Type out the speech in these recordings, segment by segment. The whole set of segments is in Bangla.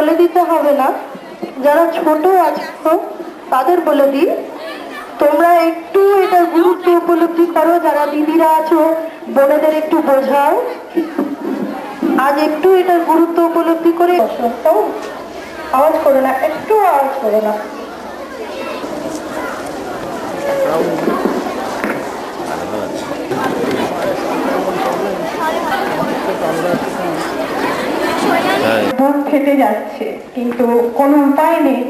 বলে দিতে হবে না, যারা ছোট আছো তাদের বলে দিই, তোমরা একটু এটার গুরুত্ব উপলব্ধি করো। যারা দিদিরা আছো বোনেদের একটু বোঝাও, আজ একটু এটার গুরুত্ব উপলব্ধি করে। আওয়াজ করো না, একটু আওয়াজ করো না। বুক ফেটে যাচ্ছে, কিন্তু কোনো উপায় নেই।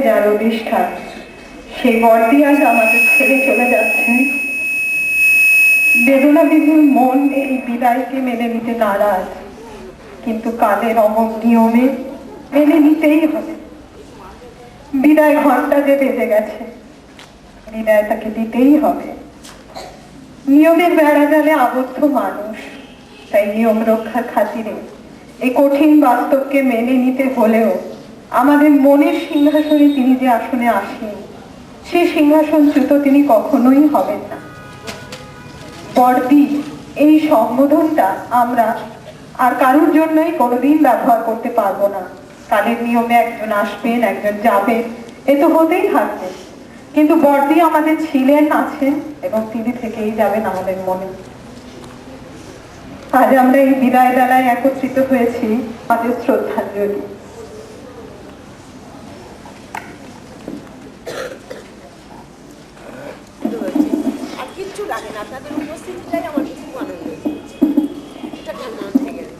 যার অধিষ্ঠান সেই বর্দি আজ আমাদের ছেড়ে চলে যাচ্ছেন। বেদনা বিধুর মন এই বিদায়কে মেনে নিতে নারাজ, কিন্তু কালের অমোঘ নিয়মে মেনে নিতেই হবে। বিদায় ঘন্টা যে বেজে গেছে, বিদায় তাকে দিতেই হবে। নিয়মের বেড়া জালে আবদ্ধ মানুষ, তাই নিয়ম রক্ষার খাতিরে এই কঠিন বাস্তবকে মেনে নিতে হলেও আমাদের মনের সিংহাসনে তিনি যে আসনে আসেন, সেই সিংহাসনচ্যুত তিনি কখনোই হবেন না। বর্দি এই সম্বোধনটা আমরা আর কারোর জন্যই কোনোদিন ব্যবহার করতে পারবো না। কালের নিয়মে একজন আসবেন, একজন যাবেন, এ তো হতেই থাকবে, কিন্তু বর্দি আমাদের ছিলেন, আছেন এবং তিনি থেকেই যাবেন আমাদের মনে। আজ আমরা এই বিদায় বেলায় একত্রিত হয়েছি আমাদের শ্রদ্ধাঞ্জলি। কিচ্ছু লাগে না, আপনাদের উপস্থিতিটাই আমার খুব আনন্দ। এটা কেন হয়ে গেল?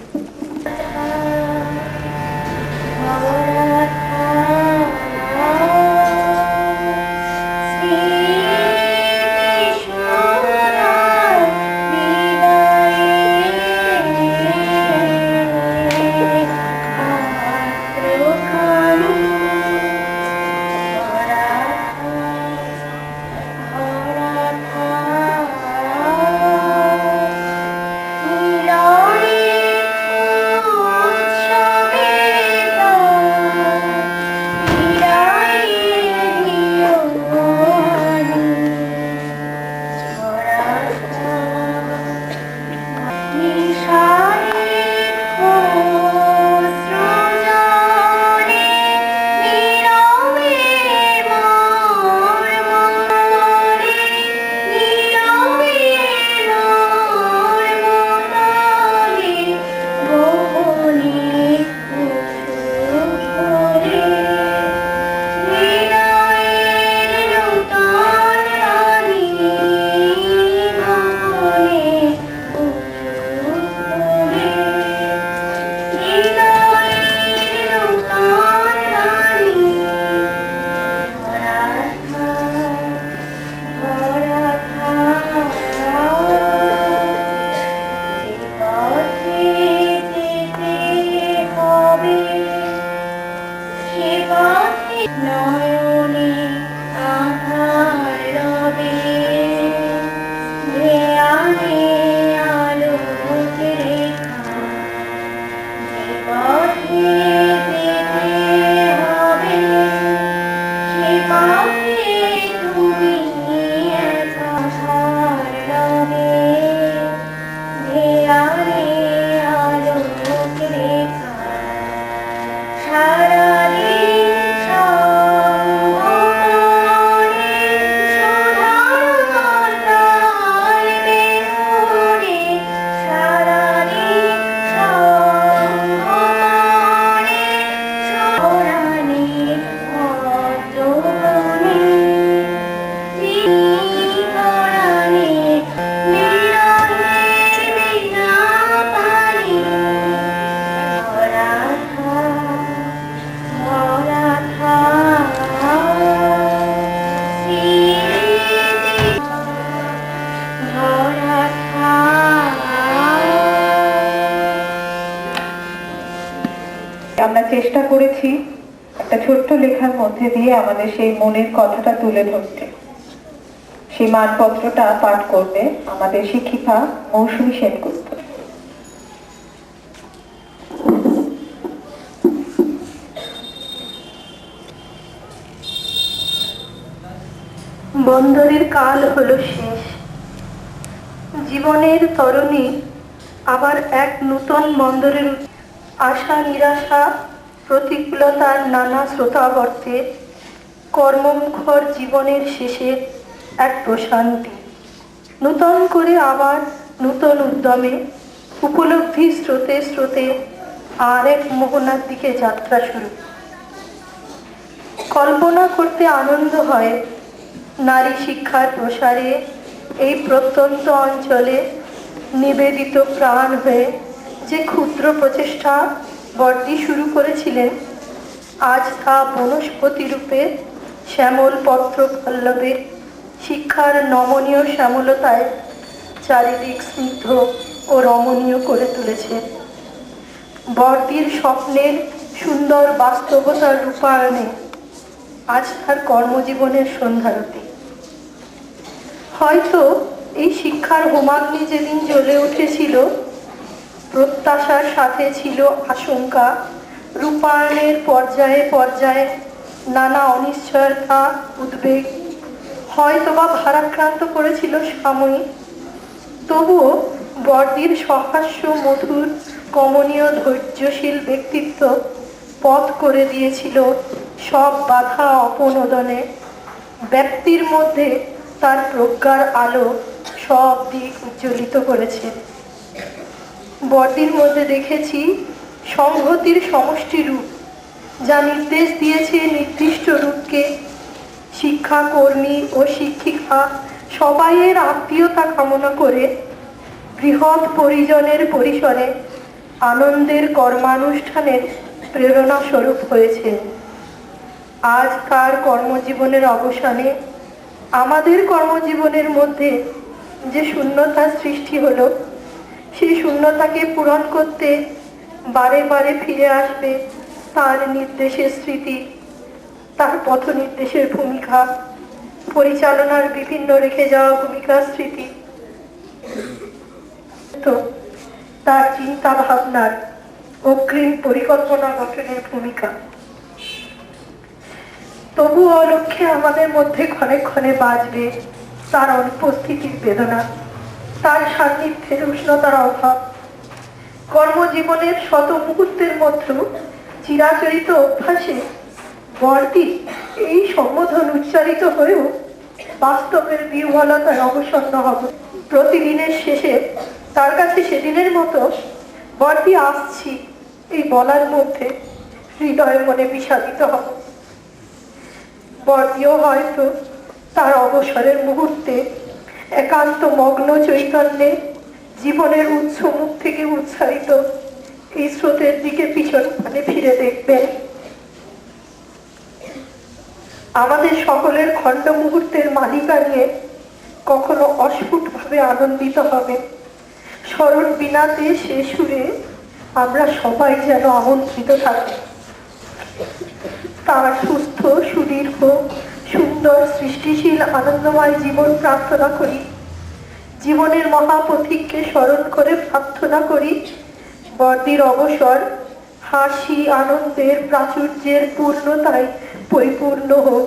নয়নে আধার রবে, ধ্যানে আলোক রেখা, যে পথে যেতে হবে সে পথে তুমি একা রবে, ধ্যানে আলোক রেখা, সারাদিন সঙ্গমনে সুধার মাতাল বেহুরে, সারাদিন সঙ্গমনে সোরানে পদ্মবনে, পরাণে নিরঞ্জে বিনা পানি ভরা আমরা চেষ্টা করেছি একটা ছোট্ট লেখার মধ্যে দিয়ে আমাদের সেই মনের কথাটা তুলে ধরতে। সেই মানপত্রটা পাঠ করবে আমাদের শিক্ষিকা মৌসুমী সেনগুপ্ত। বন্দরের কাল হলো শেষ, জীবনের তরণী আবার এক নূতন বন্দরের আশা নিরাশা প্রতিকূলতার নানা শ্রোতাবর্তে কর্মমুখর জীবনের শেষে এক প্রশান্তি, নূতন করে আবার নূতন উদ্যমে উপলব্ধি স্রোতে স্রোতে আর এক মোহনার দিকে যাত্রা শুরু। কল্পনা করতে আনন্দ হয় নারী শিক্ষার প্রসারে এই প্রত্যন্ত অঞ্চলে নিবেদিত প্রাণ হয়ে যে ক্ষুদ্র প্রচেষ্টা বর্দি শুরু করেছিলেন, আজ তা বনস্পতি রূপে শ্যামল পত্র পল্লবে শিক্ষার নমনীয় শ্যামলতায় চারিদিক স্নিগ্ধ ও রমণীয় করে তুলেছে। বর্দির স্বপ্নের সুন্দর বাস্তবতার রূপায়ণে আজ তার কর্মজীবনের সন্ধ্যারতি। হয়তো এই শিক্ষার হোমাগ্নি যেদিন জ্বলে উঠেছিল, প্রত্যাশার সাথে ছিল আশঙ্কা, রূপায়ণের পর্যায়ে পর্যায়ে নানা অনিশ্চয়তা, উদ্বেগ, হয়তোবা ভারাক্রান্ত করেছিল সাময়িক। তবুও বর্দির সহাস্য মধুর কমনীয় ধৈর্যশীল ব্যক্তিত্ব পথ করে দিয়েছিল সব বাধা অপনোদনে। ব্যক্তির মধ্যে তার প্রজ্ঞার আলো সব দিক উজ্জ্বলিত করেছে। বর্দির মধ্যে দেখেছি সংহতির সমষ্টি রূপ, যা নির্দেশ দিয়েছে নির্দিষ্ট রূপকে। শিক্ষাকর্মী ও শিক্ষিকা সবাইয়ের আত্মীয়তা কামনা করে বৃহৎ পরিজনের পরিসরে আনন্দের কর্মানুষ্ঠানের প্রেরণা স্বরূপ হয়েছে। আজ তার কর্মজীবনের অবসানে আমাদের কর্মজীবনের মধ্যে যে শূন্যতার সৃষ্টি হলো, সেই শূন্যতাকে পূরণ করতে বারে বারে ফিরে আসবে তার নির্দেশের স্মৃতি, তার পথ নির্দেশের ভূমিকা, পরিচালনার বিভিন্ন রেখে যাওয়া ভূমিকার স্মৃতি, তো তার চিন্তা ভাবনার অগ্রিম পরিকল্পনা গঠনের ভূমিকা। তবু অলক্ষ্যে আমাদের মধ্যে ক্ষণে ক্ষণে বাজবে তার অনুপস্থিতির বেদনা, তার সান্নিধ্যের উষ্ণতার অভাব। কর্মজীবনের শত মুহূর্তের মধ্যে চিরাচরিত অভ্যাসে বর্দি এই সম্বোধন উচ্চারিত হয়েও বাস্তবের বিহ্বলতায় অবসন্ন হবে। প্রতিদিনের শেষে তার কাছে সেদিনের মতো বর্দি আসছি এই বলার মধ্যে হৃদয় মনে বিষাদিত হবে। বর্দিও হয়তো তার অবসরের মুহূর্তে একান্ত মগ্ন চৈতন্যে জীবনের উৎস মুখ থেকে উচ্চারিত এই স্রোতের দিকে পিছন মানে ফিরে দেখবেন। আমাদের সকলের খণ্ড মুহূর্তের মালিকা নিয়ে কখনো অস্ফুটভাবে আনন্দিত হবে। স্মরণ বিনাতে সে সুরে আমরা সবাই যেন আমন্ত্রিত থাকি। তার সুস্থ সুদীর্ঘ সুন্দর সৃষ্টিশীল আনন্দময় জীবন প্রার্থনা করি। জীবনের মহাপথিককে স্মরণ করে প্রার্থনা করি বর্দির অবসর হাসি আনন্দের প্রাচুর্যের পূর্ণতায় পরিপূর্ণ হোক।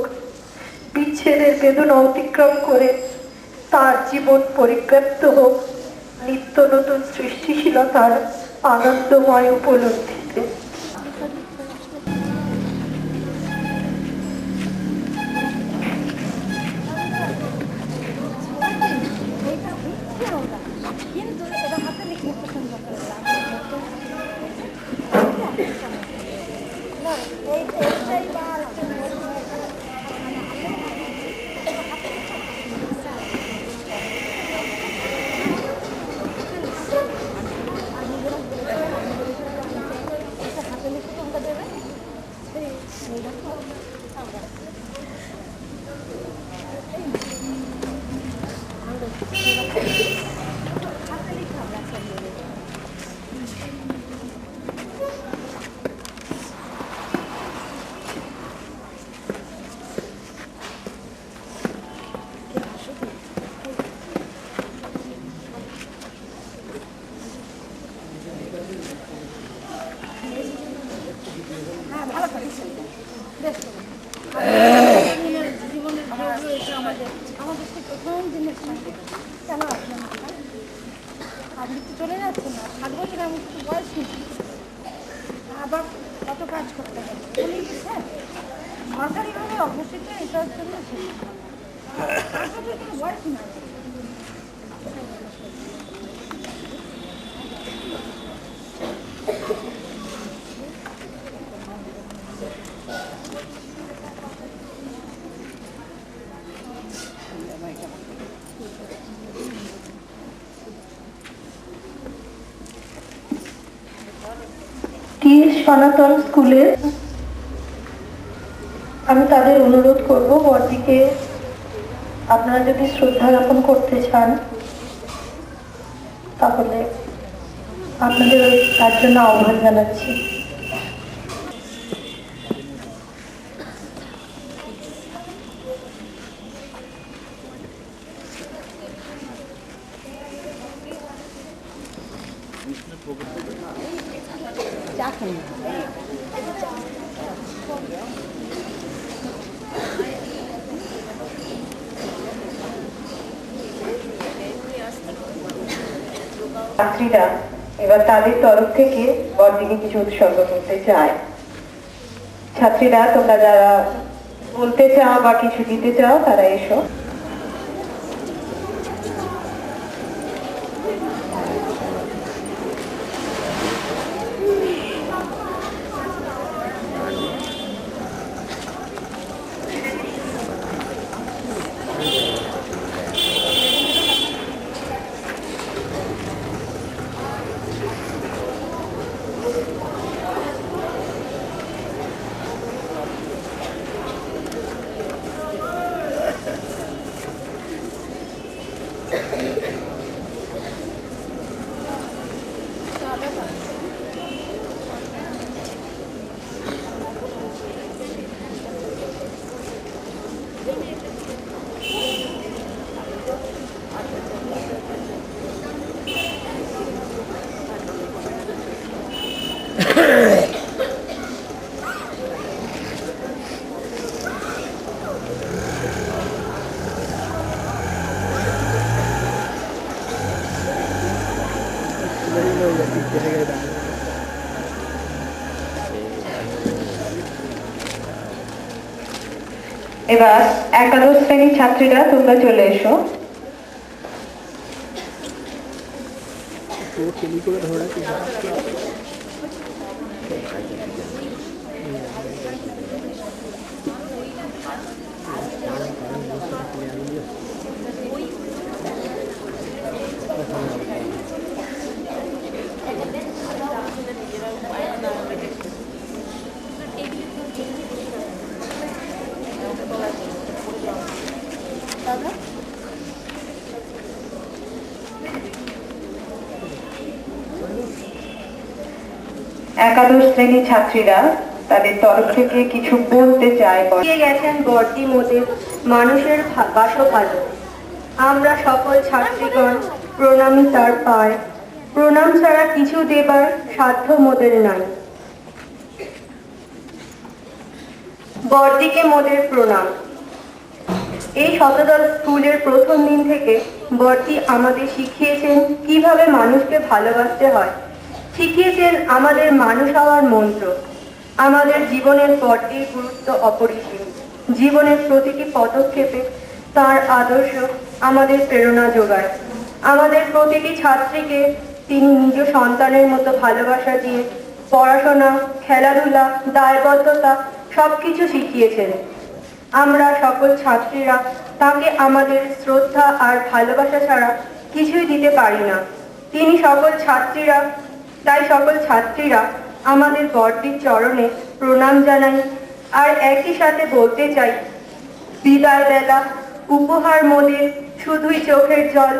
বিচ্ছেদের বেদনা অতিক্রম করে তার জীবন পরিব্যাপ্ত হোক নিত্য নতুন সৃষ্টিশীলতার আনন্দময় উপলব্ধিতে। আপনি তো চলে যাচ্ছেন না, 7 বছর আমি কিছু বয়স নেই, আবার কত কাজ করতে হবে। স্যার সরকারিভাবে অবশ্যই এটার জন্য 7 বছর কোনো বয়স না। সনাতন স্কুলের আমি তাদের অনুরোধ করব বড়দিকে আপনারা যদি শ্রদ্ধা জ্ঞাপন করতে চান তাহলে আপনাদের তার জন্য আহ্বান জানাচ্ছি। ছাত্রীরা এবার তাদের তরফ থেকে বড়দিকে কিছু উৎসর্গ করতে চায়। ছাত্রীরা তোমরা যারা বলতে চাও বা কিছু দিতে চাও তারা এসো। এবার একাদশ শ্রেণীর ছাত্রীরা তোমরা চলে এসো। একাদশ শ্রেণীর ছাত্রীরা তাদের তরফ থেকে কিছু বলতে চায়। দিয়ে গেছেন বর্দি মোদের মানুষের বাসো ভালো। আমরা সকল ছাত্রীগণ প্রণামী তার পায়, প্রণাম ছাড়া কিছু দেবার সাধ্য মোদের নাই। বর্দিকে মোদের প্রণাম। এই শতদল স্কুলের প্রথম দিন থেকে বর্দি আমাদের শিখিয়েছেন কিভাবে মানুষকে ভালোবাসতে হয়, শিখিয়েছেন আমাদের মানুষ হওয়ার মন্ত্র। আমাদের জীবনের বর্দির গুরুত্ব অপরিসীম। জীবনের প্রতিটি পদক্ষেপে তার আদর্শ আমাদের প্রেরণা যোগায়। আমাদের প্রতিটি ছাত্রীকে তিনি নিজ সন্তানের মতো ভালোবাসা দিয়ে পড়াশোনা, খেলাধুলা, দায়বদ্ধতা সবকিছু শিখিয়েছেন। আমরা সকল ছাত্রীরা তাকে আমাদের শ্রদ্ধা আর ভালোবাসা ছাড়া কিছুই দিতে পারি না। তাই সকল ছাত্রীরা আমাদের বর্দির চরণে প্রণাম জানাই। আর একই সাথে বলতে চাই, বিদায় বেলা উপহার মোদের শুধুই চোখের জল,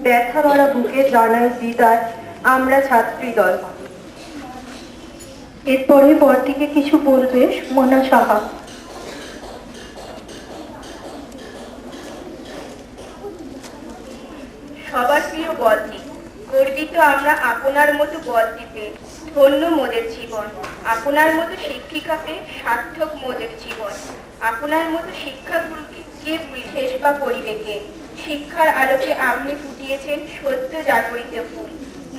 ব্যথা ভরা বুকে জানাই বিদায় আমরা ছাত্রী দল। এরপরে বর্দিকে কিছু বলবে সুমনা সাহা। সবার প্রিয় বর্দি, গর্বিত আমরা আপনার মতো বর্দিতে। ধন্য মোদের জীবন, আপনার মতো শিক্ষিকাকে সার্থক মোদের জীবন। আপনার মতো শিক্ষাগুরুকে কে বিশেষ বা পরিবেকে, শিক্ষার আলোকে আপনি ফুটিয়েছেন সত্য জাগরিত ফুল।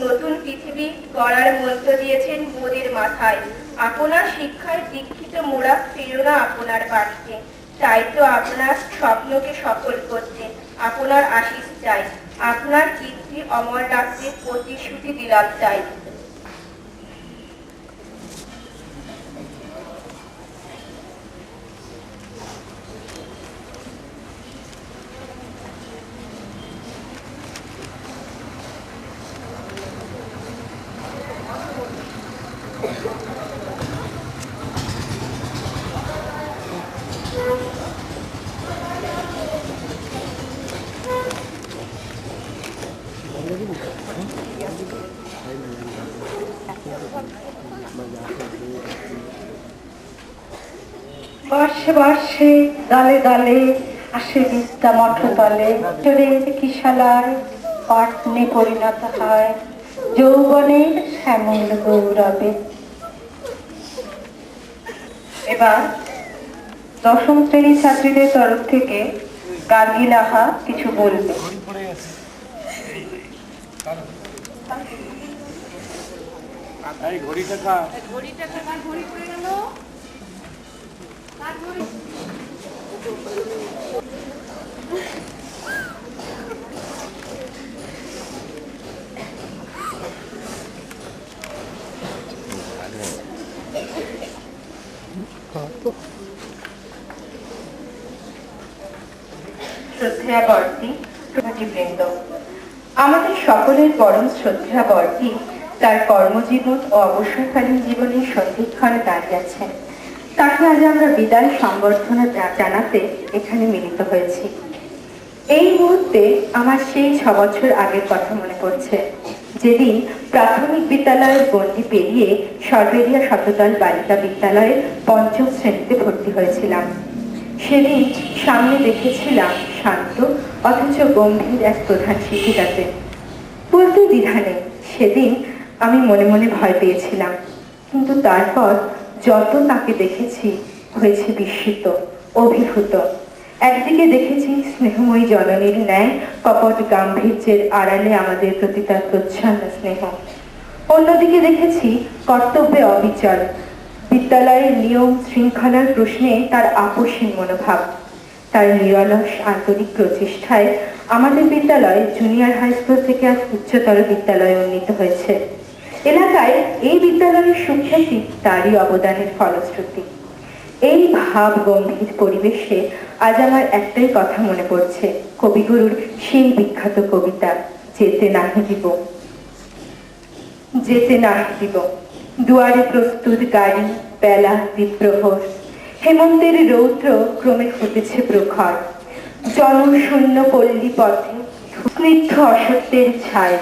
নতুন পৃথিবী গড়ার মন্ত্র দিয়েছেন মোদের মাথায়। আপনার শিক্ষায় দীক্ষিত মোরা প্রেরণা আপনার বাড়িতে। তাই তো আপনার স্বপ্নকে সফল করতে আপনার আশীষ চাই। আপনার কীর্তি অমর রাখতে প্রতিশ্রুতি দিলাম চাই। বর্ষে বর্ষে দালে দালে আসে বিদ্যা মঠতলে, চোরের কিশালায় পাটনে পরিণত হয় যৌবনের শ্যামল গৌরবে। এবার দশম শ্রেণীর ছাত্রীদের তরফ থেকে গার্গী লাহা কিছু বলবে। ঘড়িটা কার ঘড়ি পড়ে গেল? কার ঘড়ি? শ্রদ্ধেয়া বর্দি, বৃন্দ, আমাদের সকলের পরম শ্রদ্ধেয়া বর্দি তার কর্মজীবন ও অবসরকালীন জীবনের সন্ধিক্ষণে দাঁড়িয়েছেন। তাকে আজ আমরা বিদায় সংবর্ধনা জানাতে এখানে মিলিত হয়েছি। এই মুহূর্তে আমার সেই 6 বছর আগের কথা মনে পড়ছে, যেদিন প্রাথমিক বিদ্যালয়ের গণ্ডি পেরিয়ে সরবেরিয়া শতদল বালিকা বিদ্যালয়ের 5ম শ্রেণীতে ভর্তি হয়েছিলাম। সেদিন সামনে দেখেছিলাম শান্ত অথচ গম্ভীর এক প্রধান শিক্ষিকাকে। বলতে দ্বিধা নেই, সেদিন আমি মনে মনে ভয় পেয়েছিলাম, কিন্তু তারপর যত তাকে দেখেছি হয়েছে বিস্মিত, অভিভূত। একদিকে দেখেছি স্নেহময়ী জননীর ন্যায় কপট গাম্ভীর্যের আড়ালে আমাদের প্রতি তার প্রচ্ছন্ন স্নেহ, অন্যদিকে দেখেছি কর্তব্যে অবিচল, বিদ্যালয়ের নিয়ম শৃঙ্খলার প্রশ্নে তার আপোষহীন মনোভাব। তার নিরলস আন্তরিক প্রচেষ্টায় আমাদের বিদ্যালয় জুনিয়র হাই স্কুল থেকে আজ উচ্চতর বিদ্যালয়ে উন্নীত হয়েছে। এলাকায় এই বিদ্যালয়ের সুখ্যাতি তারই অবদানের ফলশ্রুতি। এই ভাব গম্ভীর পরিবেশে আজ আমার একটাই কথা মনে পড়ছে, কবিগুরুর সেই বিখ্যাত কবিতা, যেতে নাহি দিব, যেতে নাহি দিব। দুয়ারে প্রস্তুত গাড়ি, বেলা দ্বীপ্রহর, হেমন্তের রৌদ্র ক্রমে হতেছে প্রখর। জনশূন্য পল্লী পথে স্নিগ্ধ অসত্যের ছায়,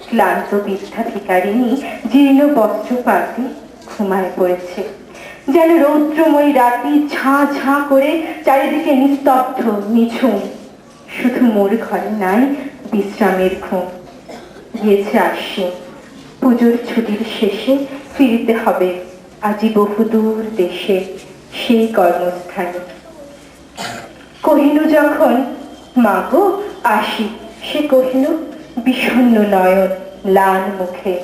ক্লান্ত বৃদ্ধা ভিকারিণী জীর্ণ বস্ত্র পাতে ঘুমায় পড়েছে। যেন রৌদ্রময়ী রাতি ঝাঁ ঝাঁ করে চারিদিকে নিস্তব্ধ নিঝুম, শুধু মোর ঘরে নাই বিশ্রামের ঘুম। গিয়েছে আশ্বিন, পুজোর ছুটির শেষে ফিরিতে হবে আজি বহুদূর দেশে সেই কর্মস্থানে। কহিনু যখন মা গো আসি, সে কহিল বিষণ্ণ নয়ন লাল মুখে,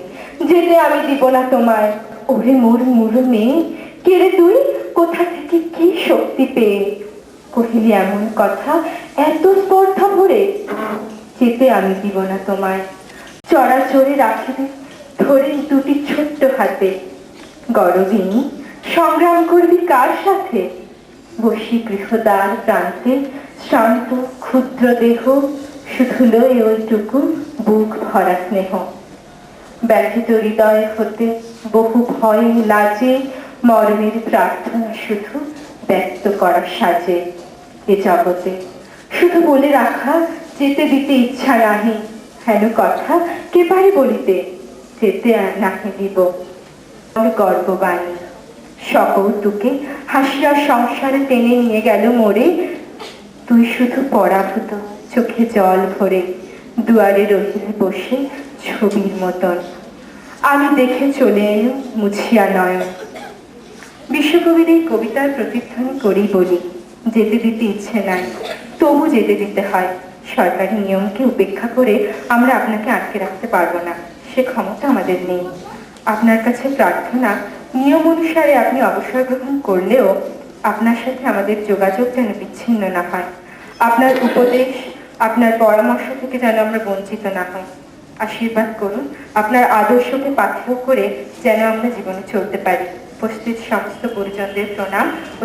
যেতে আমি দিব না তোমায়। ওরে মোর মুরু মেয়ে, কে রে তুই, কোথা থেকে কি শক্তি পেয়ে কহিলি এমন কথা এত স্পর্ধা ভরে? যেতে আমি দিব না তোমায়। চড়াচড়ে রাখিবে ধরে দুটি ছোট্ট হাতে, গরবিনী সংগ্রাম করবি কার সাথে? বসি গৃহদ্বার প্রান্তে শ্রান্ত ক্ষুদ্র দেহ, শুধু লয়ে ওইটুকু বুক ভরা স্নেহ। ব্যথিত হৃদয় হতে বহু ভয় লাজে, মরণের প্রার্থনা শুধু ব্যক্ত করা সাজে। এ জগতে শুধু বলে রাখা যেতে দিতে ইচ্ছা নাহি, হেন কথা কে পারে বলিতে, যেতে আর নাহি দিব। গর্ববাণী সকৌতুকে হাসিয়া সংসারে টেনে নিয়ে গেল মোরে, তুই শুধু পরাভূত চোখে জল ভরে দুয়ারে রহিলে বসে ছবির মতন। আমি দেখে চলে এলো মুছিয়া নয়ন। বিশ্বকবির এই কবিতার প্রতিধ্বনি করেই বলি, যেতে দিতে ইচ্ছে নাই, তবু যেতে দিতে হয়। সরকারি নিয়মকে উপেক্ষা করে আমরা আপনাকে আটকে রাখতে পারবো না, সে ক্ষমতা আমাদের নেই। আপনার কাছে প্রার্থনা, নিয়ম অনুসারে আপনি অবসর গ্রহণ করলেও আপনার সাথে আমাদের যোগাযোগ যেন বিচ্ছিন্ন না হয়। আপনার উপদেশ, আপনার পরামর্শ থেকে যেন আমরা বঞ্চিত না হই। আশীর্বাদ করুন, আপনার আদর্শকে পাথেয় করে যেন আমরা জীবনে চলতে পারি। উপস্থিত সমস্ত পরিজনদের প্রণাম ও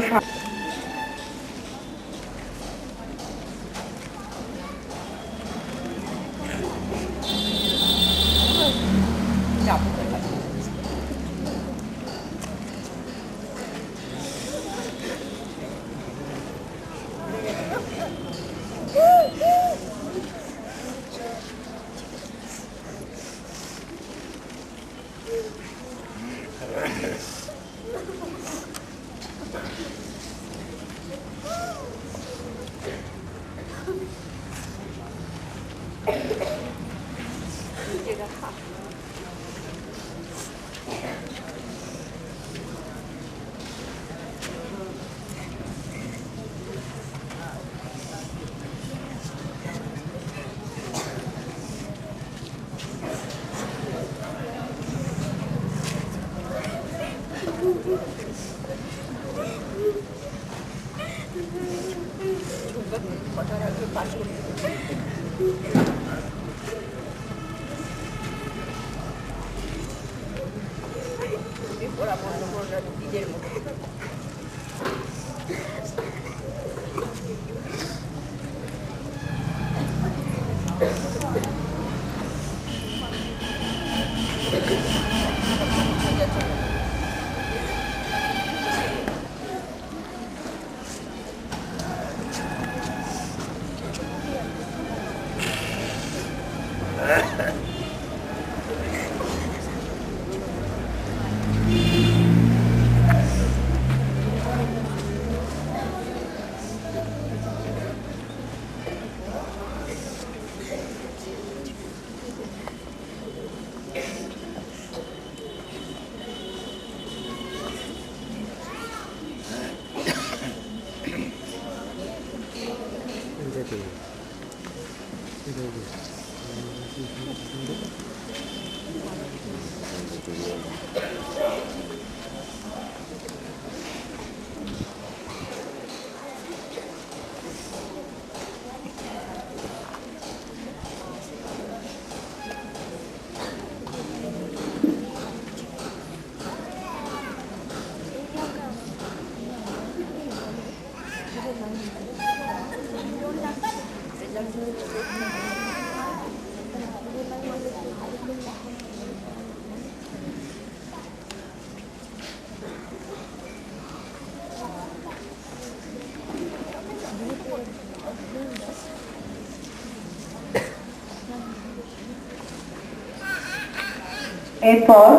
এরপর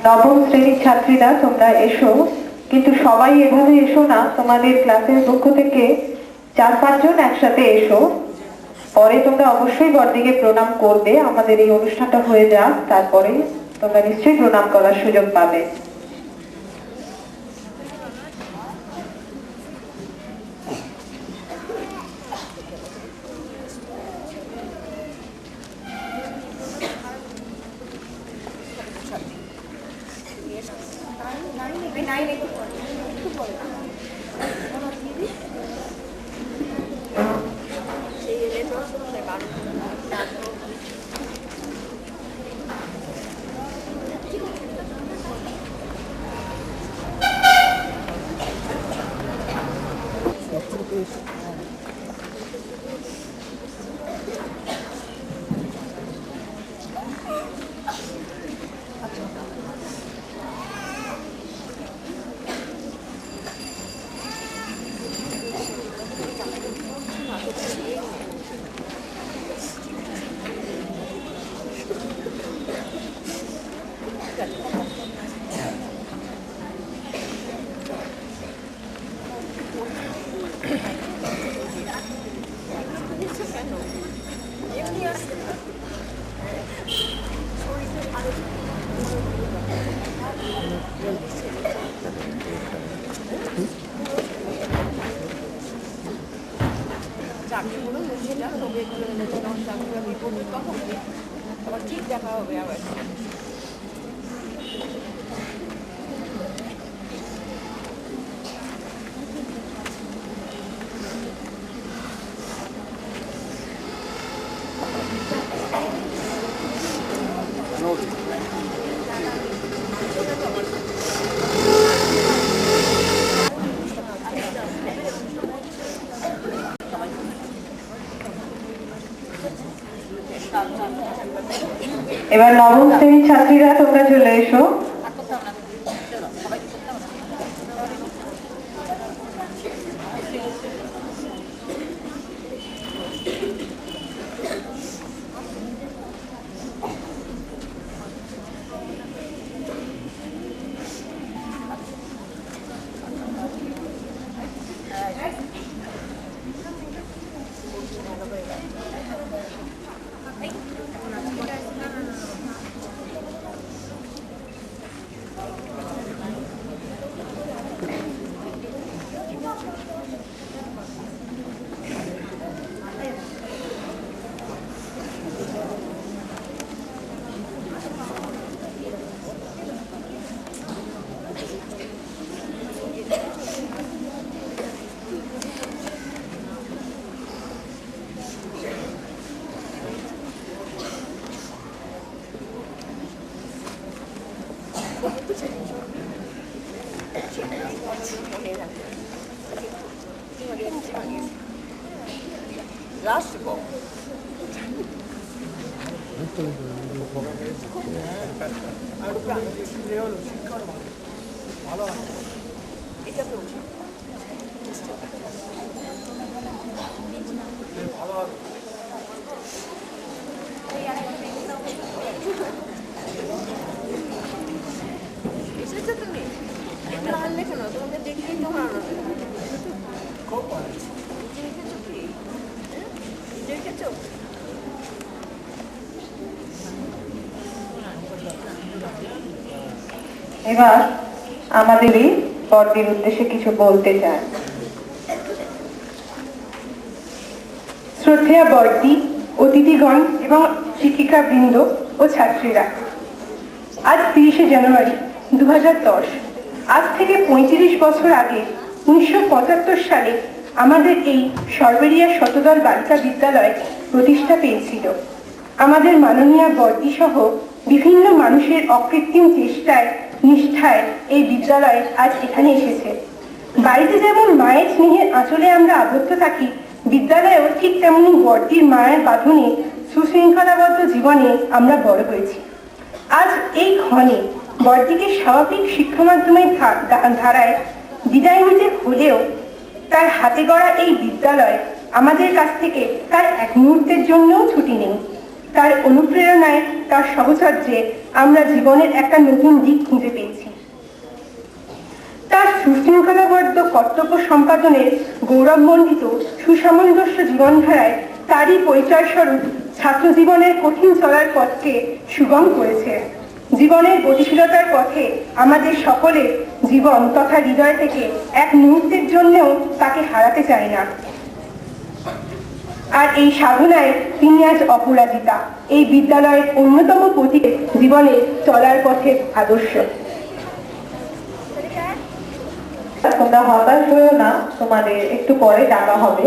নবম শ্রেণীর ছাত্রীরা তোমরা এসো, কিন্তু সবাই এভাবে এসো না, তোমাদের ক্লাসের পক্ষ থেকে 4-5 জন একসাথে এসো। পরে তোমরা অবশ্যই বড়দিকে প্রণাম করবে, আমাদের এই অনুষ্ঠানটা হয়ে যাক, তারপরে তোমরা নিশ্চয়ই প্রণাম করার সুযোগ পাবে। আবার ঠিক দেখা হবে আবার। এবার নবম শ্রেণীর ছাত্রীরা তোমরা চলে এসো। Last go. এটা তো এসেছো তুমি? এটা আনলে কেন? তোমাদের দেখলেই তো ভালো লাগে। দেখেছো কি? দেখেছো? এবার আমাদেরই বড়দির উদ্দেশ্যে কিছু বলতে চাই। শ্রদ্ধেয়া বড়দি, অতিথিগণ এবং শিক্ষিকাবৃন্দ ও ছাত্রীরা, আজ 30শে জানুয়ারি 2010, আজ থেকে 35 বছর আগে 1975 সালে আমাদের এই সরবেরিয়া শতদল বালিকা বিদ্যালয় প্রতিষ্ঠা পেয়েছিল। আমাদের মাননীয়া বড়দি সহ বিভিন্ন মানুষের অকৃত্রিম চেষ্টায় নিষ্ঠায় এই বিদ্যালয় আজ এখানে এসেছে। বাড়িতে যেমন মায়ের স্নেহের আঁচলে আমরা আবদ্ধ থাকি, বিদ্যালয়েও ঠিক তেমনি বড়দির মায়ের বাঁধনে সুশৃঙ্খলাবদ্ধ জীবনে আমরা বড় হয়েছি। আজ এই ক্ষণে বড়দিকে স্বাভাবিক শিক্ষা মাধ্যমের ধারায় বিদায় নিতে হলেও তার হাতে গড়া এই বিদ্যালয় আমাদের কাছ থেকে তার এক মুহূর্তের জন্যও ছুটি নেই। তার অনুপ্রেরণায়, তার সহচর্যে আমরা জীবনের একটা নতুন দিক খুঁজে পেয়েছি। তার সুশৃঙ্খলাবদ্ধ কর্তব্য সম্পাদনের গৌরবমণ্ডিত সুসামঞ্জস্য জীবনধারায় তারই পরিচয়স্বরূপ ছাত্র জীবনের কঠিন চলার পথকে সুগম করেছে। জীবনের গতিশীলতার পথে আমাদের সকলের জীবন তথা হৃদয় থেকে এক মুহূর্তের জন্যও তাকে হারাতে চায় না। আর এই সাধনায় তিনি আজ অপরাজিতা, এই বিদ্যালয়ের অন্যতম প্রতীক, জীবনে চলার পথের আদর্শ। তোমরা হতাশ হয়েও না, তোমাদের একটু পরে ডাকা হবে।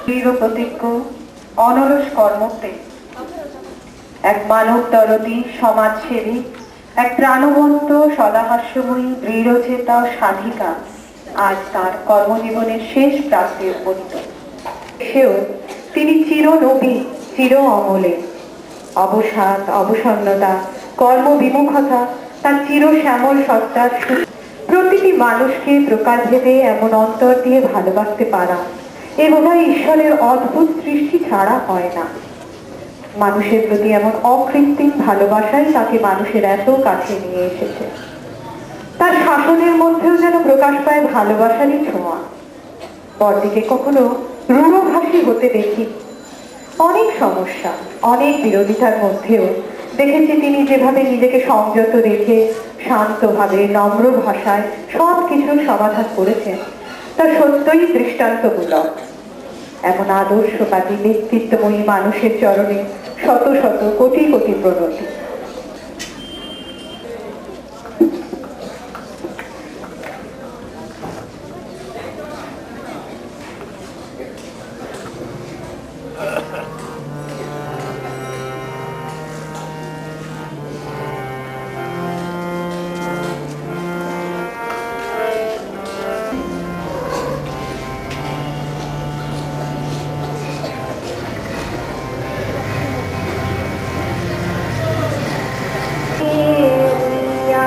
দৃঢ় প্রতিজ্ঞ, অনরস কর্মতে, এক মানব দরদী, সমাজসেবী, এক প্রাণবন্ত, সদাহাস্যময়ী, দৃঢ়চেতা সাধিকা আজ তার কর্মজীবনের শেষ প্রান্তে উপনীত। সেও তিনি চিরনবী, চির অমলে। অবসাদ, অবসন্নতা, কর্মবিমুখতা তার চির শ্যামল সত্তার প্রতিটি মানুষকে প্রকারভেদে এমন অন্তর দিয়ে ভালোবাসতে পারা এ বোধহয় ঈশ্বরের অদ্ভুত সৃষ্টি ছাড়া হয় না। মানুষের প্রতি এমন অকৃত্রিম ভালোবাসাই তাকে মানুষের এত কাছে নিয়ে এসেছে। তার শাসনের মধ্যেও যেন প্রকাশ পায় ভালোবাসারই ছোঁয়া। পরদিকে কখনো রূঢ়ভাষী হতে দেখি। অনেক সমস্যা, অনেক বিরোধিতার মধ্যেও দেখেছি তিনি যেভাবে নিজেকে সংযত রেখে শান্তভাবে নম্র ভাষায় সব কিছুর সমাধান করেছেন, তা সত্যই দৃষ্টান্তমূলক। এমন আদর্শবাদী ব্যক্তিত্বময়ী মানুষের চরণে শত শত কোটি কোটি প্রণতি।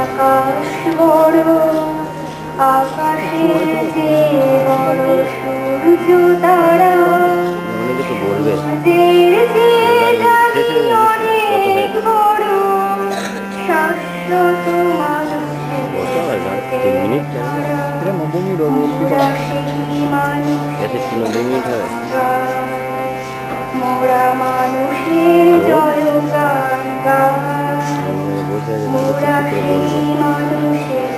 আকাশ বড়, আকাশের যে বড় সূর্য তারা, যে জানি অনেক বড়, শাশ্বত মানুষের মোরা মানুষের জয়গান গান, মোরা সেই মানুষের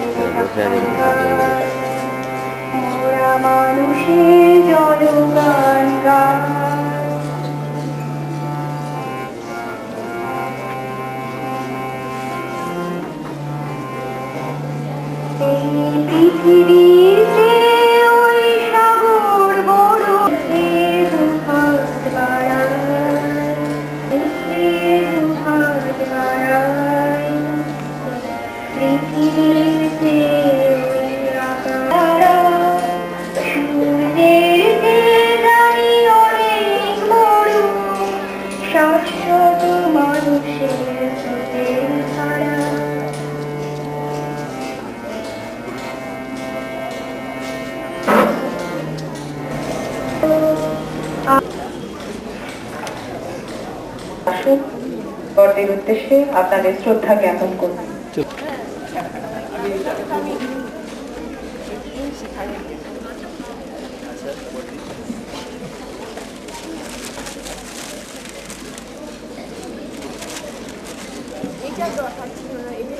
মোরা মানুষের জয়গান গান। এই পৃথিবীর যে ওই সাগর বড়, সে দুহাত বাড়ায়, সে দুহাত বাড়ায়। পৃথিবীর যে ওই আকাশ, সূর্যের যে জানি অনেক বড়, শাশ্বত মানুষের স্রোতের ধারা। আসুন, বড়দের উদ্দেশ্যে আপনাদের শ্রদ্ধা জ্ঞাপন করুন। এটা দরকার ছিল না, এটা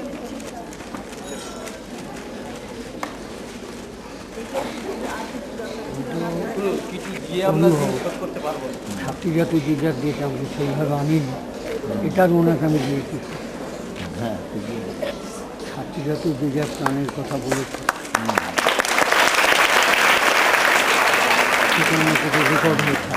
কিছু দিয়ে আমরা শোধ করতে পারবো না। ছাত্রীজাতি যে যা দিয়েছিলাম সেইভাবে আমি এটার ওনাকে আমি দিয়েছি। হ্যাঁ, ছাত্রীজাতি যে যা প্রাণের কথা বলেছি সেটা আমার কাছে রেকর্ড হয়েছে।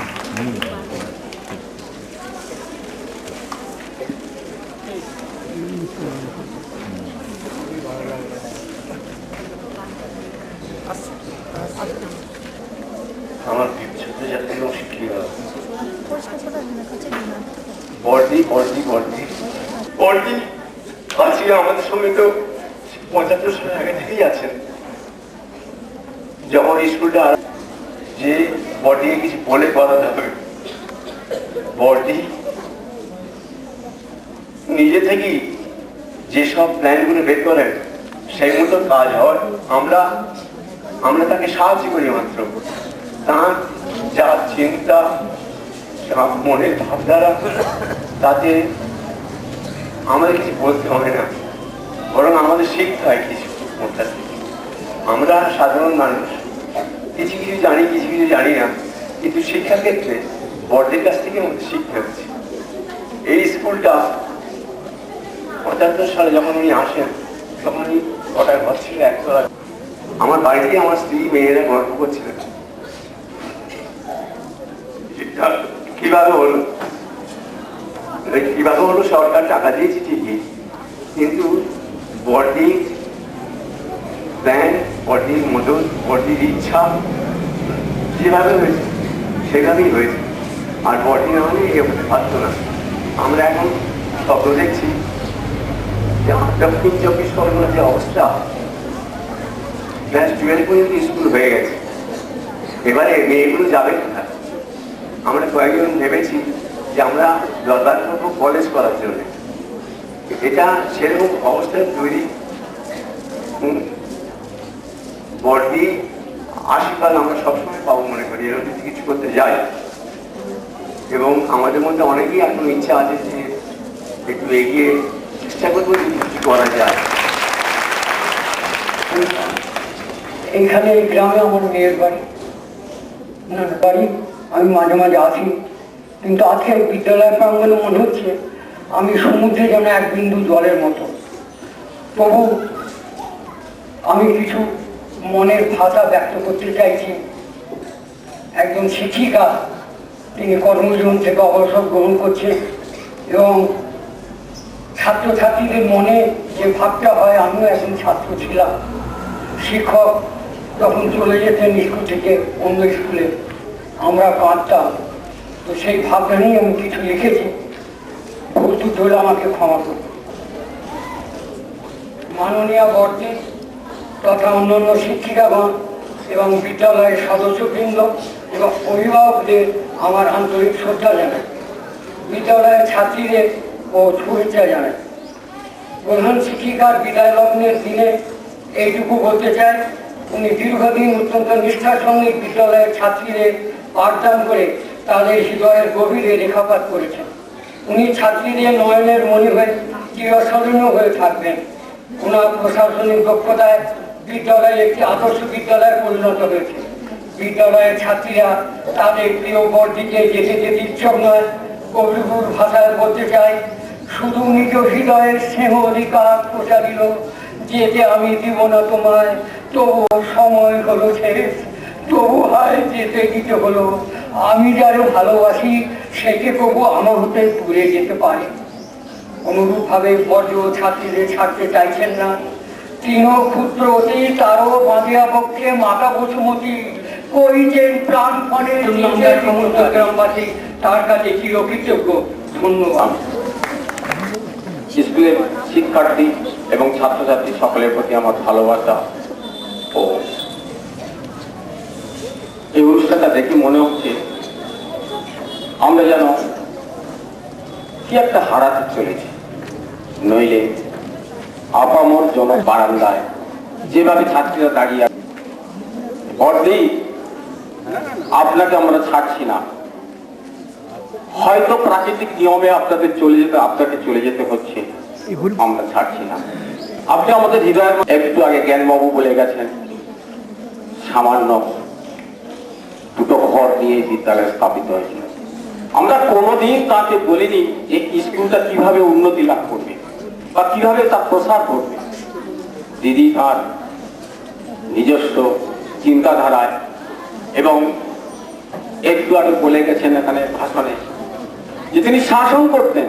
আমার বিচ্ছুতে যাত্রী শিখিয়ে বর্দি বর্দি বর্দি বর্দি আজকে আমাদের সঙ্গে তো 75 সালের আগে থেকেই আছেন। যখন স্কুলটা যে বর্দিকে কিছু বলে বাঁধাতে হবে, বর্দি নিজে থেকেই যেসব প্ল্যানগুলো বের করেন সেই মতো কাজ হয়, আমরা তাকে সাহায্য করি মাত্র। তার যা চিন্তা, যা মনের ভাবধারা, তাতে আমাদের কিছু বলতে হয় না, বরং আমাদের শিখতে হয় কিছু। অর্থাৎ আমরা সাধারণ মানুষ, কিছু কিছু জানি, কিছু কিছু জানি না, কিন্তু শিক্ষার ক্ষেত্রে বড়দের কাছ থেকে আমাদের শিখতে হচ্ছে। এই স্কুলটা 75 সালে যখন উনি আসেন, তখন উনি কটার ঘর ছিল, একতলা। আমার বাড়িতে আমার স্ত্রী মেয়েরা গল্প করছিলেন কিভাবে হলো, সরকার টাকা দিয়েছে ঠিকই, কিন্তু বড়দির প্ল্যান, বড়দির মদত, বড়দির ইচ্ছা যেভাবে হয়েছে সেভাবেই হয়েছে। আর বড়দি না হলে এ হতে পারতো না। আমরা এখন স্বপ্ন দেখছি যে দক্ষিণ 24 পরগনার যে অবস্থা, ক্লাস 12 পর্যন্ত স্কুল হয়ে গেছে, এবারে মেয়েগুলো যাবে কোথায়? আমরা কয়েকজন ভেবেছি যে আমরা দরকার করবো কলেজ করার জন্য। এটা সেরকম অবস্থায় তৈরি। বড়দি আশীর্বাদ আমরা সবসময় পাবো মনে করি, এরকম যদি কিছু করতে যাই। এবং আমাদের মধ্যে অনেকেই এখন ইচ্ছা আছে যে একটু এগিয়ে চেষ্টা করবো যে কিছু করা যায়। এইখানে এই গ্রামে আমার মেয়ের বাড়ি, আমি মাঝে মাঝে আসি, কিন্তু আজকে বিদ্যালয় প্রাঙ্গণে মনে হচ্ছে আমি সমুদ্রে যেন এক বিন্দু জলের মতো। তবু আমি কিছু মনের ভাষা ব্যক্ত করতে চাইছি। একজন শিক্ষিকা, তিনি কর্মজীবন থেকে অবসর গ্রহণ করছেন এবং ছাত্রছাত্রীদের মনে যে ভাবটা হয়, আমিও একজন ছাত্র ছিলাম, শিক্ষক যখন চলে যেতেন স্কুল থেকে অন্য স্কুলে, আমরা কাঁদতাম। তো সেই ভাবটা নিয়ে আমি কিছু লিখেছি, ভুল ত্রুটি হলে আমাকে ক্ষমা করুন। মাননীয় বড়দি তথা অন্যান্য শিক্ষিকাগণ এবং বিদ্যালয়ের সদস্যবৃন্দ এবং অভিভাবকদের আমার আন্তরিক শ্রদ্ধা জানাই। বিদ্যালয়ের ছাত্রীদের ও শুভেচ্ছা জানাই। প্রধান শিক্ষিকার বিদায় লগ্নের দিনে এইটুকু বলতে চাই, উনি দীর্ঘদিন অত্যন্ত নিষ্ঠার সঙ্গে বিদ্যালয়ের ছাত্রীদের পাঠদান করে তাদের হৃদয়ের গভীরে রেখাপাত করেছেন। উনি ছাত্রীদের নয়নের মণি হয়ে চিরস্মরণীয় হয়ে থাকবেন। ওনার প্রশাসনিক দক্ষতায় বিদ্যালয় একটি আদর্শ বিদ্যালয়ে পরিণত হয়েছে। বিদ্যালয়ের ছাত্রীরা তাদের প্রিয় বড়দিকে যেতে যেতে ইচ্ছুক নয়, কবিগুর ভাষায় বলতে চাই, শুধু নিজ হৃদয়ের স্নেহ অধিকার প্রচারিল, যেতে আমি দিব না তোমায়, তবু সময় হলো শেষ, তবু হায় যেতে দিতে হলো। আমি যারে ভালোবাসি সেকে তবু আমার হতে দূরে যেতে পারে। অনুরূপভাবে বর্জ্য ছাত্রীদের ছাড়তে চাইছেন না। তৃণ ক্ষুদ্র অতি তারও বাঁধিয়া পক্ষে মাতা বসুমতী কইছেন প্রাণপণে সমস্ত গ্রামবাসী তার কাছে চিরকৃতজ্ঞ। ধন্যবাদ। স্কুলের শিক্ষার্থী এবং ছাত্রছাত্রী সকলের প্রতি আমার ভালোবাসা ও এই অনুষ্ঠানটা দেখে মনে হচ্ছে আমরা যেন কি একটা হারাতে চলেছি। নইলে আপামর জন বারান্দায় যেভাবে ছাত্রীরা দাঁড়িয়ে, বড়দি আপনাকে আমরা ছাড়ছি না, হয়তো প্রাকৃতিক নিয়মে আপনাকে চলে যেতে হচ্ছে, আমরা ছাড়ছি না। আপনি আমাদের হৃদয়ের, একটু আগে জ্ঞানবাবু বলে গেছেন, সামান্য দুটো ঘর নিয়ে বিদ্যালয় স্থাপিত হয়েছিল। আমরা কোনোদিন তাকে বলিনি যে স্কুলটা কিভাবে উন্নতি লাভ করবে বা কিভাবে তার প্রসার করবে। দিদি তার নিজস্ব চিন্তাধারায় এবং একটু আগে বলে গেছেন এখানে ভাষণে যে তিনি শাসন করতেন,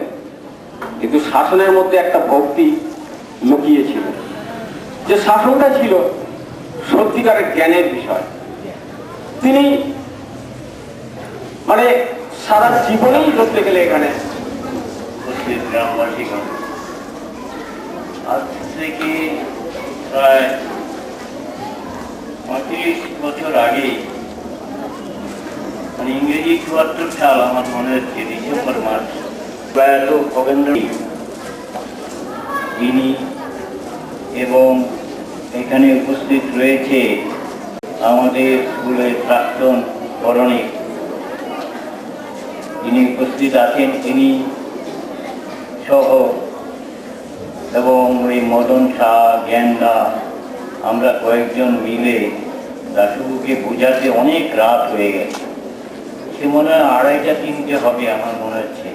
কিন্তু শাসনের মধ্যে একটা ভক্তি লুকিয়েছিল, যে শাসনটা ছিল সত্যিকারের জ্ঞানের বিষয়। তিনি মানে সারা জীবনেই ধরতে গেলে এখানে গ্রামবাসীগণ আজ থেকে প্রায় 35 বছর আগে, মানে ইংরেজি 74 সাল আমার মনে হচ্ছে ডিসেম্বর মাস, প্রয়াত খগেন্দ্র যিনি এবং এখানে উপস্থিত রয়েছে আমাদের স্কুলের প্রাক্তন করণিক যিনি উপস্থিত আছেন তিনি সহ এবং ওই মদন শাহ জ্ঞানদা আমরা কয়েকজন মিলে দাশুকে বোঝাতে অনেক রাত হয়ে গেছে। সে মনে হয় 2:30-3টে হবে আমার মনে হচ্ছে,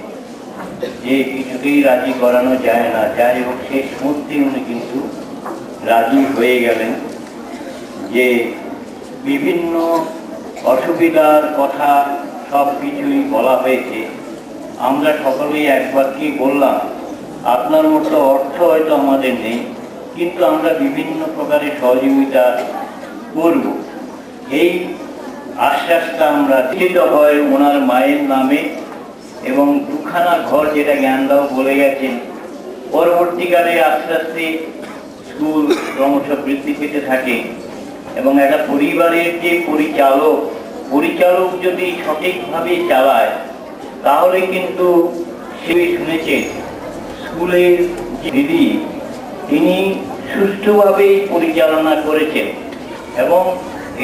যে কিছুতেই রাজি করানো যায় না। যাই হোক শেষ মুহূর্তে উনি কিন্তু রাজি হয়ে গেলেন যে বিভিন্ন অসুবিধার কথা সব কিছুই বলা হয়েছে। আমরা সকলেই এক বাক্যেই বললাম, আপনার মতো অর্থ হয়তো আমাদের নেই, কিন্তু আমরা বিভিন্ন প্রকারের সহযোগিতা করব। এই আশ্বাসটা আমরা দিতে হয় ওনার মায়ের নামে এবং 2খানা ঘর, যেটা জ্ঞানদাও বলে গেছেন। পরবর্তীকালে আস্তে আস্তে স্কুল ক্রমশ বৃদ্ধি পেতে থাকে এবং একটা পরিবারের যে পরিচালক যদি সঠিকভাবে চালায় তাহলে কিন্তু সে শুনেছেন স্কুলের দিদি তিনি সুষ্ঠুভাবে পরিচালনা করেছেন এবং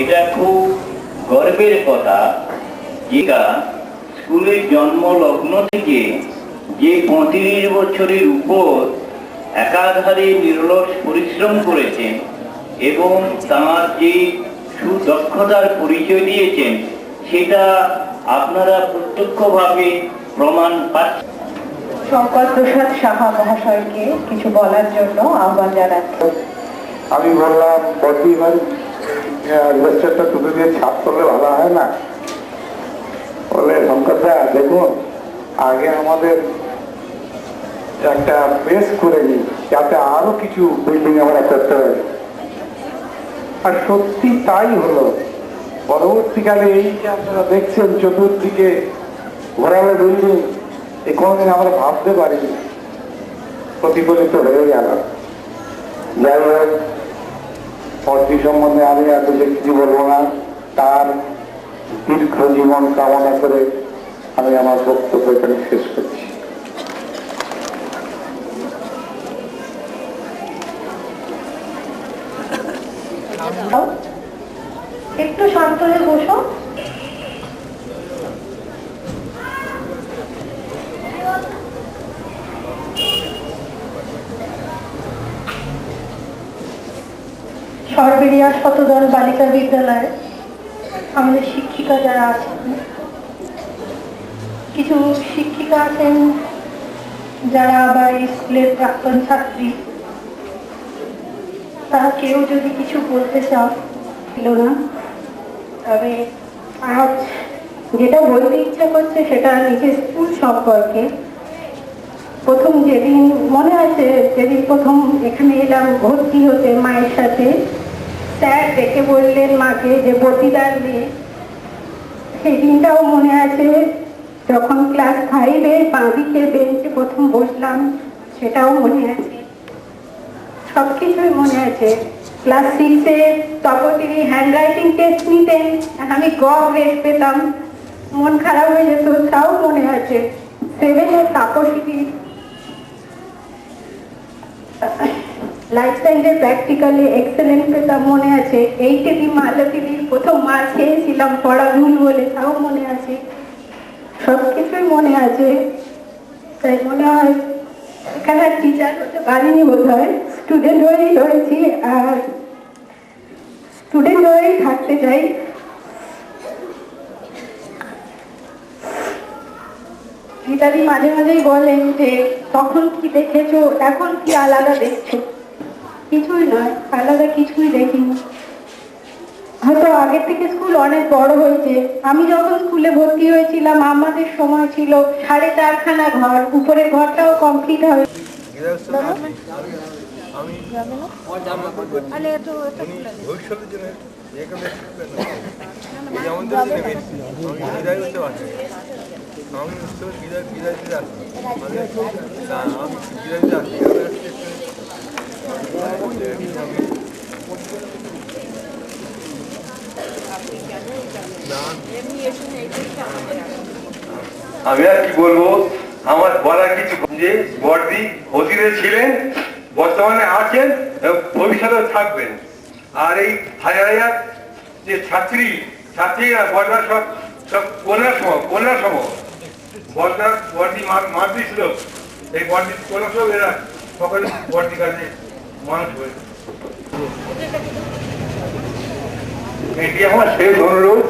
এটা খুব গর্বের কথা যেটা স্কুলের জন্মলগ্ন থেকে যে 35 বছরের উপর একাধারে নিরলস পরিশ্রম করেছেন এবং তার যে সুদক্ষতার পরিচয় দিয়েছেন সেটা আপনারা প্রত্যক্ষভাবে প্রমাণ পাচ্ছেন। শঙ্কর প্রসাদ সাহা মহাশয়কে কিছু বলার জন্য আহ্বান জানাচ্ছি। আমি বললাম প্রতি লেকচারটা তুলে দিয়ে ছাপ করলে ভালো হয় না? বলে শঙ্করদা দেখুন, আগে আমাদের একটা বেস করে নিই, যাতে আরো কিছু বিল্ডিং আমরা করতে পারি। আর সত্যি তাই হলো। পরবর্তীকালে এই যে আপনারা দেখছেন চতুর্দিকে ঘোরালো বিল্ডিং, এ কোনোদিন আমরা ভাবতে পারিনি, প্রতিফলিত হয়ে গেল। যাই হোক, পরটি সম্বন্ধে আমি আর কিছু বলবো না। তার দীর্ঘ জীবন কামনা করে আমি আমার বক্তব্য এখানে শেষ করছি। একটু শান্ত হয়ে বসো। সরবেরিয়া শতদল বালিকা বিদ্যালয়ে আমাদের শিক্ষিকা যারা আছেন, কিছু শিক্ষিকা আছেন যারা আবার স্কুলের প্রাক্তন ছাত্রী, তারা কেউ যদি কিছু বলতে চাও ছিল না। তবে আজ যেটা বলতে ইচ্ছা করছে সেটা নিজের স্কুল সম্পর্কে। প্রথম যেদিন মনে আছে, যেদিন প্রথম এখানে এলাম ভর্তি হতে মায়ের সাথে, স্যার ডেকে বললেন মাকে যে বতিদার মেয়ে। সেই দিনটাও মনে আছে, যখন ক্লাস 5-এ বাঁদিকে বেঞ্চে প্রথম বসলাম সেটাও মনে আছে, সবকিছুই মনে আছে। ক্লাস 6-এ তখন তিনি হ্যান্ড রাইটিং টেস্ট নিতেন, আমি গ্রেড পেতাম, মন খারাপ হয়ে যেত, তাও মনে আছে। 7-এ তাপসী লাইফ সায়েন্সের প্র্যাকটিক্যালে এক্সেলেন্ট পেতাম, মনে আছে। 8-এ মালতীদির প্রথম মার খেয়েছিলাম পড়া ভুল বলে, তাও মনে আছে। সবকিছুই মনে আছে। তাই মনে হয় এখানে টিচার হতে পারিনি, বোধ হয় স্টুডেন্ট হয়েই রয়েছি, আর স্টুডেন্ট হয়েই থাকতে চাই। গীতাদি মাঝে মাঝেই বলেন যে তখন কি দেখেছো, এখন কি আলাদা দেখছো? কিছুই নয়, আলাদা কিছুই দেখিনি। হয়তো আগের থেকে স্কুল অনেক বড় হয়েছে। আমি যখন স্কুলে ভর্তি হয়েছিলাম আমাদের সময় ছিল 4.5খানা ঘর, উপরের ঘরটাও কমপ্লিট হয়। ভবিষ্যতের জন্য আমি আর কি বলবো, আমার বলার কিছু যে বড়দি অধীরে ছিলেন, বর্তমানে আছেন এবং ভবিষ্যতেও থাকবেন। আর এই হাজার হাজার যে ছাত্রীরা বর্ডার সব কন্যা সম বর্দি মাতৃ ছিল, এই বর্দি কন্যা সব এরা সকলে বর্দি কাছে মানুষ হয়েছে। এটি আমার শেষ অনুরোধ।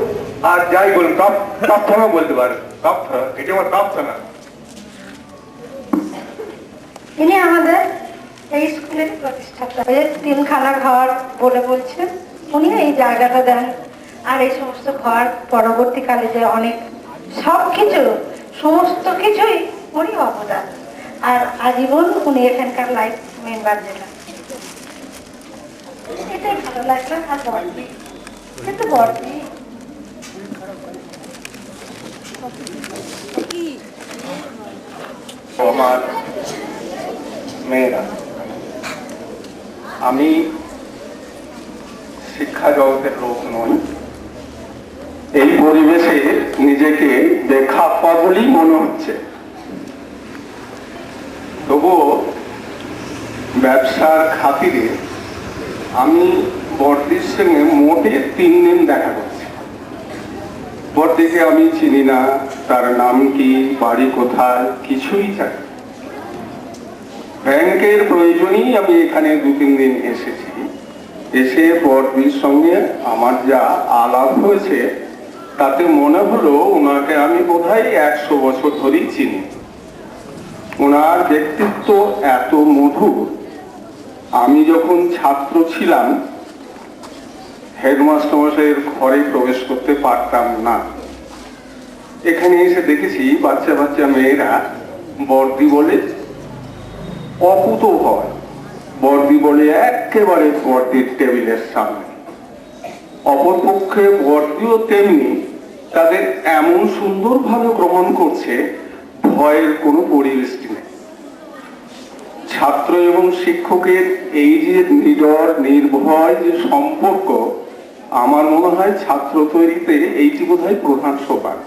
আর যাই বলুন প্রার্থনা বলতে পারেন, প্রার্থনা এটি আমার প্রার্থনা। ইনি আমাদের এই স্কুলের প্রতিষ্ঠাতা, তিনখানা ঘর বলে বলছেন উনি এই জায়গাটা দেন। আর এই সমস্ত ঘর পরবর্তীকালে যে অনেক সবকিছু সমস্ত কিছুই উনি অবদান। আর আজীবন উনি এখানকার লাইফ মেম্বার যেটা, এটাই ভালো লাগলো। আর বর্দি কিন্তু বর্দি আমার মেয়েরা, আমি শিক্ষা জগতের লোক নই। এই পরিবেশে নিজেকে বেখাপ্পা বলেই মনে হচ্ছে। তবুও ব্যবসার খাতিরে আমি বর্দির সঙ্গে মোটে 3 দিন দেখা করছি। বর্দিকে আমি চিনি না, তার নাম কি, বাড়ি কোথায়, কিছুই জানি। ব্যাংকের প্রয়োজনেই আমি এখানে 2-3 দিন এসেছি। এসে বর্দির সঙ্গে আমার যা আলাপ হয়েছে তাতে মনে হলো ওনাকে আমি বোধহয় 100 বছর ধরেই চিনি। ওনার ব্যক্তিত্ব এত মধুর। আমি যখন ছাত্র ছিলাম হেডমাস্টার মশাইয়ের ঘরে প্রবেশ করতে পারতাম না। এখানে এসে দেখেছি বাচ্চা বাচ্চা মেয়েরা বর্দি বলে অপুত হয়, বর্দি বলে একেবারে বর্দির টেবিলের সামনে। অপরপক্ষে বর্দিও তেমনি তাদের এমন সুন্দরভাবে গ্রহণ করছে, ভয়ের কোনো পরিবেশটি নেই। ছাত্র এবং শিক্ষকের এই যে নিডর নির্ভয় যে সম্পর্ক, আমার মনে হয় ছাত্র তৈরিতে এইটি বোধহয় প্রধান সোপান।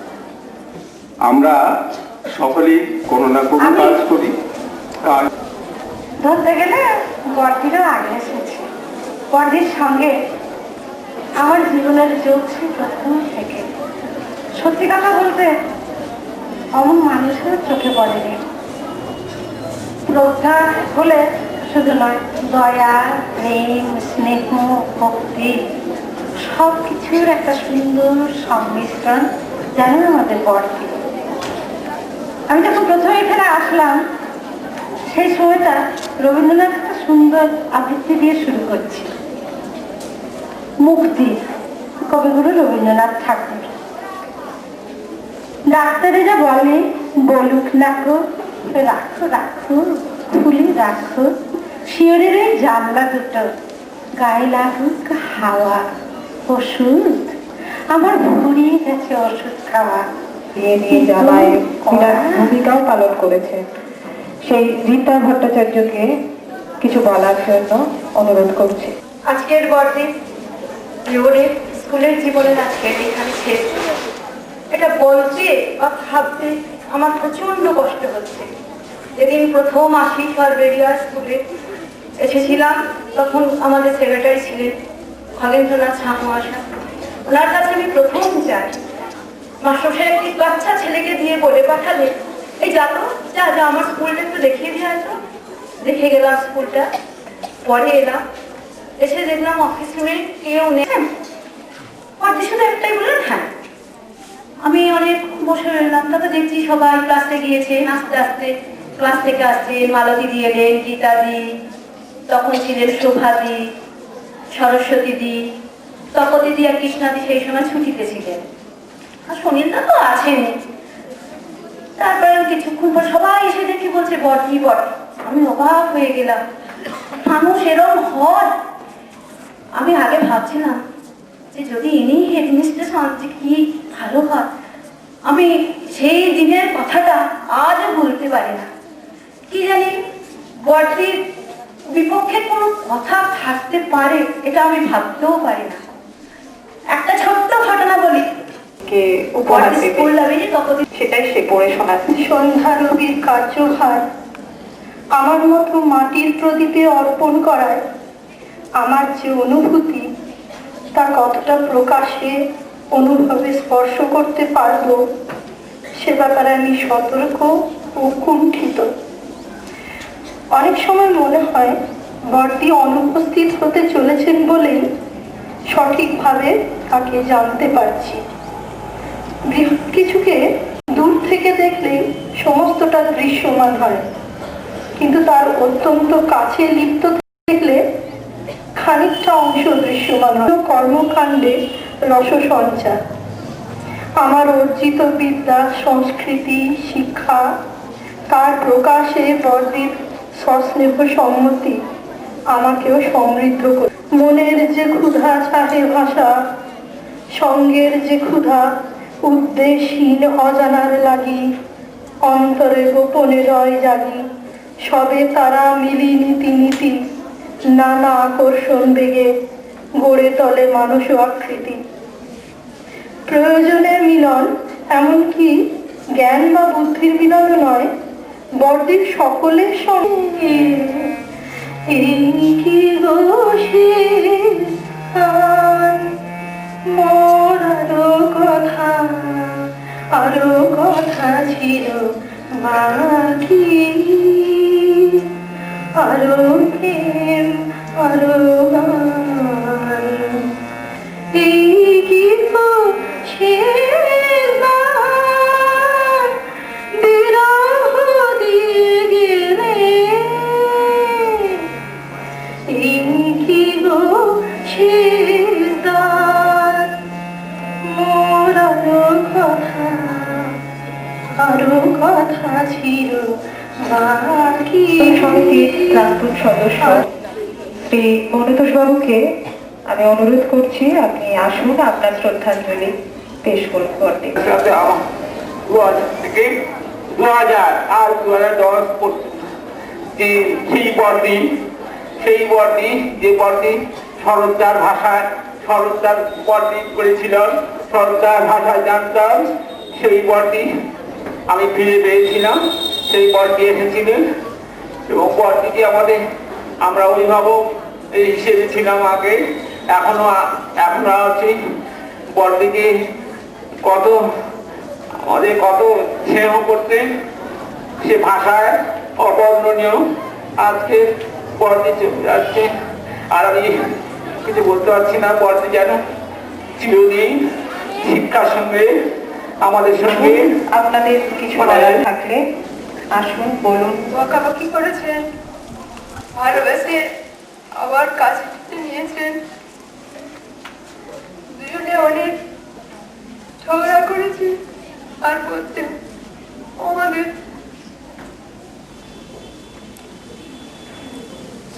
আমরা সকলেই কোনো না কোনো কাজ করি। ধরতে গেলে বর্দিরও আগে এসেছে। বর্দির সঙ্গে আমার জীবনের যোগ ছিল প্রথম থেকে। সত্যি কথা বলতে অমন মানুষের চোখে পড়েনি। শ্রদ্ধা হলে শুধু নয়, দয়া, প্রেম, স্নেহ, ভক্তি সব কিছুর একটা সুন্দর সংমিশ্রণ যেন আমাদের বর্দি। আমি যখন প্রথমে এখানে আসলাম সেই সময়টা রবীন্দ্রনাথ একটা সুন্দর আবৃত্তি দিয়ে শুরু করছি। মুক্তি, কবিগুরু রবীন্দ্রনাথ ঠাকুর। ডাক্তারেরা বলে বলুক নাকো, রাখো রাখো খুলে রাখো, শিয়রের ওই জানলা দুটো, গায়ে লাগুক হাওয়া, ওষুধ আমার ভুলিয়ে গেছে ওষুধ খাওয়া। বিয়ে নিয়ে জামায় বিরাট ভূমিকাও পালন করেছে। সেই রীতা ভট্টাচার্যকে কিছু বলার জন্য অনুরোধ করছি। আজকের বর্দি জীবনের, স্কুলের জীবনের আজকে এখানে শেষ। এটা বলতে বা ভাবতে আমার প্রচন্ড কষ্ট হচ্ছে। যেদিন প্রথম আসি সরবেরিয়া স্কুলে এসেছিলাম, তখন আমাদের সেক্রেটারি ছিলেন খগেন্দ্রনাথ ঝা মহাশয়। ওনার কাছে আমি প্রথম যাই, মাস্টারমশাই একটি বাচ্চা ছেলেকে দিয়ে বলে পাঠালে, এই যাতো যা যা আমার স্কুলটা একটু দেখিয়ে দিয়ে আসো। দেখে গেলাম স্কুলটা। পরে এলাম, এসে দেখলাম অফিস রুমে কেউ নেই। বর্দি শুধু একটাই বললেন হ্যাঁ। আমি অনেক বসে রইলাম। তাতে দেখছি সবাই ক্লাসে গিয়েছে, আস্তে আস্তে ক্লাস থেকে আসছে। মালতী দি এলেন, গীতা দি, তখন ছিলেন শোভাদি, সরস্বতী দি, তপতি দি আর কৃষ্ণাদি সেই সময় ছুটিতে ছিলেন। আর সুনীলদা তো আছেনই। তারপরে কিছুক্ষণ পর সবাই এসে দেখি বলছে বর্দি বর্দি। আমি অবাক হয়ে গেলাম, মানুষ এরম হয়। আমি আগে ভাবছিলাম যে যদি ইনি হেডমিস্ট্রেস হন যে কি ভালো হয়। আমি সেই দিনের কথাটা আজও ভুলতে পারি না। কি জানি বর্দির বিপক্ষে কোনো কথা থাকতে পারে এটা আমি ভাবতেও পারি না। একটা ছোট্ট ঘটনা বলি, কে উপহার দেবে সেটাই সে পড়ে শোনাচ্ছে। সন্ধ্যা রবির কার্যভার আমার মতো মাটির প্রদীপে অর্পণ করায় আমার যে অনুভূতি তা কতটা প্রকাশে অনুভবে স্পর্শ করতে পারবো সে ব্যাপারে আমি সতর্ক ও কুণ্ঠিত। অনেক সময় মনে হয় বড়দি অনুপস্থিত হতে চলেছেন বলেই সঠিকভাবে তাকে জানতে পারছি। বৃহৎ কিছুকে দূর থেকে দেখলেই সমস্তটা দৃশ্যমান হয়, কিন্তু তার অত্যন্ত কাছে লিপ্ত দেখলে খানিকটা অংশ দৃশ্যমান হয়। কর্মকাণ্ডে রস সঞ্চার, আমার অর্জিত বিদ্যা, সংস্কৃতি, শিক্ষা তার প্রকাশে বড়দির সস্নেহ সম্মতি আমাকেও সমৃদ্ধ করে। মনের যে ক্ষুধা চাহে ভাষা, সঙ্গের যে ক্ষুধা উদ্দেশহীন অজানার লাগি, অন্তরে গোপনে রয় জাগি, সবে তারা মিলি নীতি নীতি, নানা আকর্ষণ বেগে গড়ে তলে মানুষ আকৃতি। প্রয়োজনে মিলন, এমনকি জ্ঞান বা বুদ্ধির মিলন নয়, বড়দির সকলের সঙ্গে আরো কথা ছিল বাকি, আরো প্রেম আরো গান, এই কি তো বিরহ দিয়ে গেলে, এই কি গো শেষদার, মোর আরো কথা ছিল বাকি। সমিতির প্রাক্তন সদস্য শ্রী মনুতোষ বাবুকে আমি অনুরোধ করছি আপনি আসুন, আপনার শ্রদ্ধাঞ্জলি পেশ করুন। বড়দি 2000 আর 2010 সেই বড়দি যে বড়দি শরৎদার ভাষায় শরৎদার বড়দি করেছিলেন, শরৎদার ভাষায় জানতাম, সেই বড়দি আমি ফিরে পেয়েছিলাম। সেই বড়দি এসেছিলেন এবং বড়দিকে আমরা অভিভাবক হিসেবে ছিলাম আগে, এখনো আছি। বড়দিকে আমাদের কত স্নেহ করতেন, সে ভাষায় অবর্ণনীয়। আজকে বড়দি চলে যাচ্ছে আর আমি কিছু বলতে পারছি না। বড়দি যেন চিরদিন শিক্ষার সঙ্গে আমাদের সঙ্গে। আপনাদের কিছু বলার থাকলে আসুন, বলুন। বকাবকি করেছেন, ভালোবেসে আবার কাছে নিয়েছেন, দুজনে অনেক ঝগড়া করেছি আর করতে আমাদের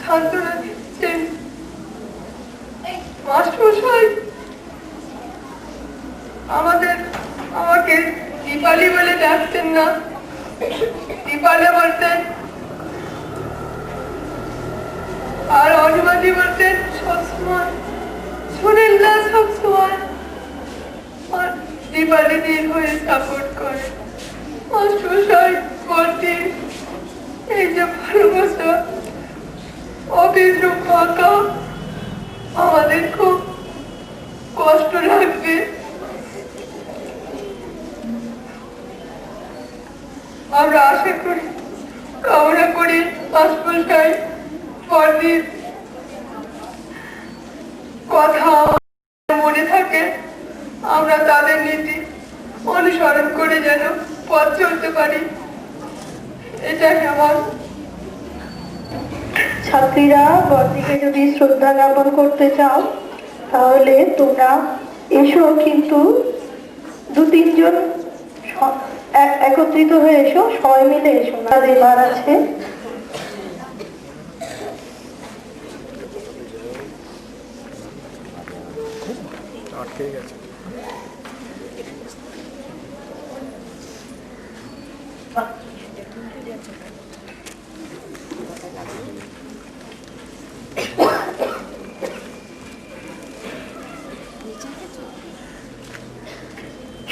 সান্ত্বনা দিচ্ছেন। মাস্টারমশাই আমাকে দীপালি বলে ডাকতেন না, দীপালে বলতেন, আর অনুমতি বলতেন সবসময়, শুনেন না সবসময়, আর দীপালি দিন হয়ে সাপোর্ট করে। মাস্টারমশাই বলতেন এই যে ভালোবাসা অবিদ্রুপ পাকা আমাদের খুব কষ্ট লাগবে। আমরা আশা করি, কামনা করি মাস্টারমশাই বড়দির কথা মনে থাকে, আমরা তাদের নীতি অনুসরণ করে যেন পথ চলতে পারি, এটাই আমার। ছাত্রীরা বড়দিকে যদি শ্রদ্ধা জ্ঞাপন করতে চাও তাহলে তোমরা এসো, কিন্তু 2-3 জন একত্রিত হয়ে এসো, সবাই মিলে এসো না, দেবার আছে। আটকে গেছে।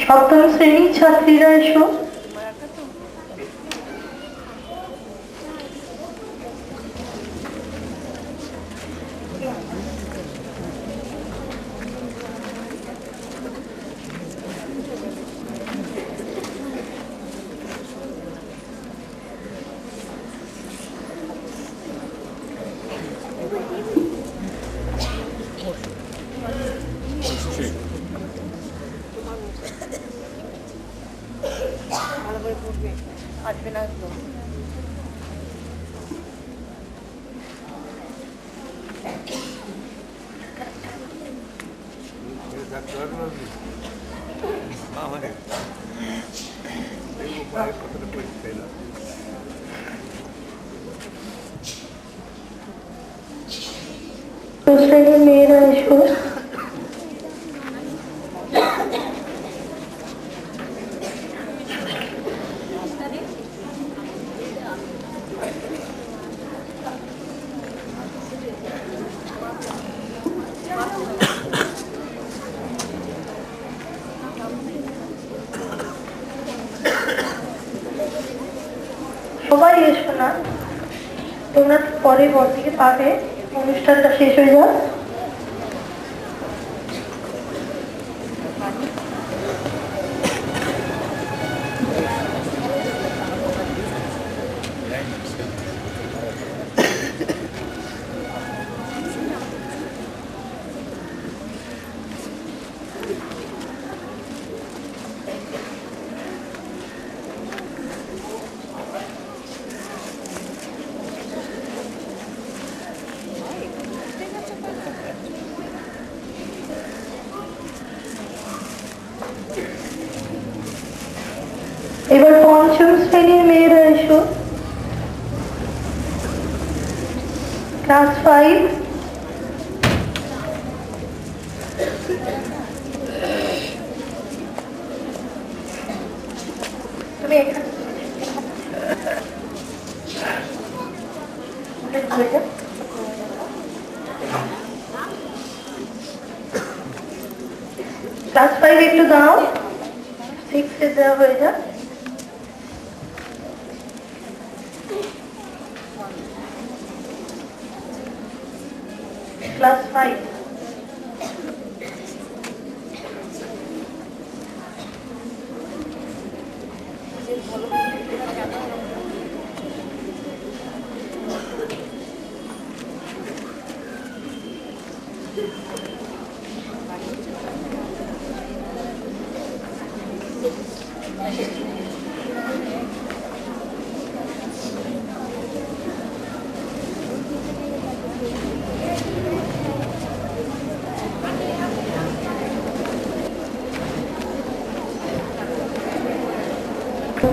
সপ্তম শ্রেণীর ছাত্রীরা এসো। করবে, আসবে না তো। শ্রেণীর মেয়েরা এসো। সবাই এসো না, তোমরা পরে বড়দিকে পাবে, অনুষ্ঠানটা শেষ হয়ে যাক। এবার পঞ্চম শ্রেণীর মেয়েরা এসো। ক্লাস 5। তুমি এখানে ক্লাস 5 একটু দাও, 6 এ দেওয়া হয়ে যাক। Class 5.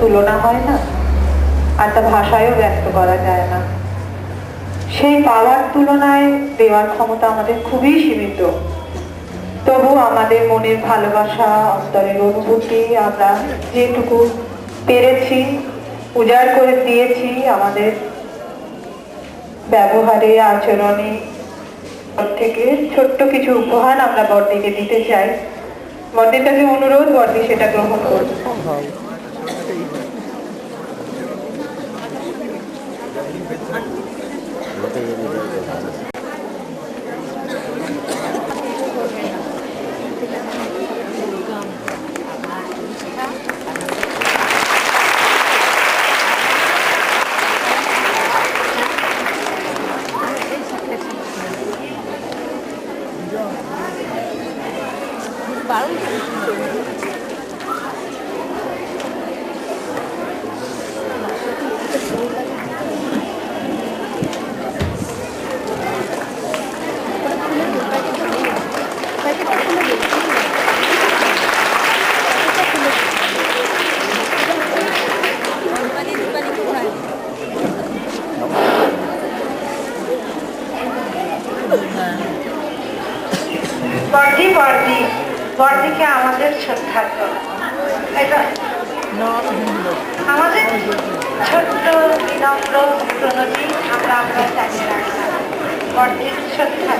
তুলনা হয় না, আর তা ভাষায়ও ব্যক্ত করা যায় না। সেই পাওয়ার তুলনায় দেওয়ার ক্ষমতা আমাদের খুবই সীমিত। তবু আমাদের মনের ভালোবাসা, অন্তরের অনুভূতি আমরা যেটুকু পেরেছি উজাড় করে দিয়েছি আমাদের ব্যবহারে, আচরণে। থেকে ছোট্ট কিছু উপহার আমরা বড়দিকে দিতে চাই। বড়দির কাছে অনুরোধ, বড়দি সেটা গ্রহণ করবে। বড়দিকে আমাদের শ্রদ্ধা আমাদের ছোট্ট বিনম্র প্রণতি আমরা চালিয়ে রাখলাম। বড়দির শ্রদ্ধা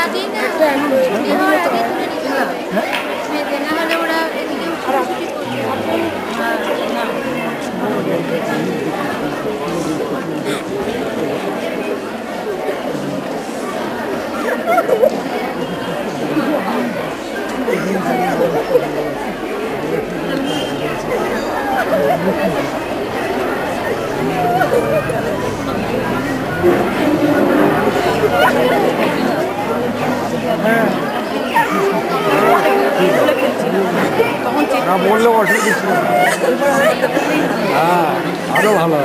আগেই না ছুটি হওয়ার আগে তুলে নিতে হবে মেয়েদের, না হলে ওরা এদিকে ছুটি না বললেও অসুবিধা ছিল না। হ্যাঁ আরো ভালো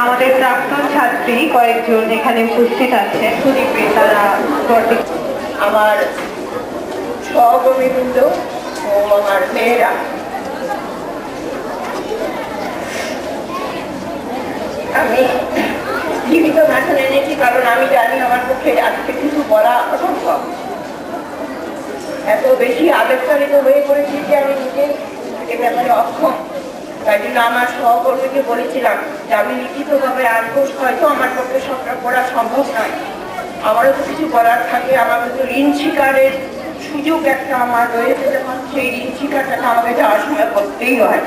আমাদের প্রাক্তন ছাত্রী কয়েকজন এখানে উপস্থিত আছে, সুদীপে তারা আমার সহকর্মীবৃন্দ ও আমার মেয়েরা, আমি জীবিত ভাষণ এনেছি কারণ আমি জানি আমার পক্ষে আজকে কিছু বলা অসম্ভব। এত বেশি আবেগতাড়িত হয়ে পড়েছি যে আমি নিজে এ ব্যাপারে অক্ষম। তাই জন্য আমার সহকর্মীকে বলেছিলাম যে আমি লিখিতভাবে আসবো, হয়তো আমার পক্ষে সবটা পড়া সম্ভব নয়, আমারও তো কিছু বলার থাকে। আমার কিন্তু ঋণ স্বীকারের সুযোগ একটা আমার রয়েছে, যখন সেই ঋণ স্বীকারটাকে আমাকে যাওয়ার সময় করতেই হয়।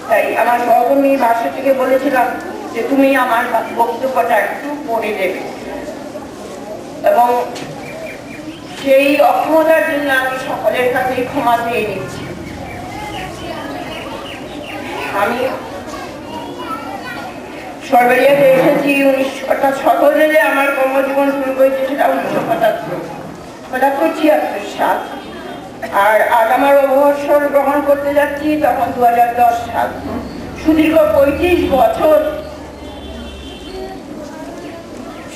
তাই আমার সহকর্মী ভাষ্য থেকে বলেছিলাম যে তুমি আমার বক্তব্যটা একটু পড়ে দেবে, এবং সেই অক্ষমতার জন্য আমি সকলের কাছে ক্ষমা চেয়ে নিচ্ছি। আমি সরবেরিয়াতে এসেছি 1977 আমার কর্মজীবন শুরু করেছি, সেটা 1975-76 সাল। আর আজ আমার অবসর গ্রহণ করতে যাচ্ছি তখন 2010 সাল। সুদীর্ঘ 35 বছর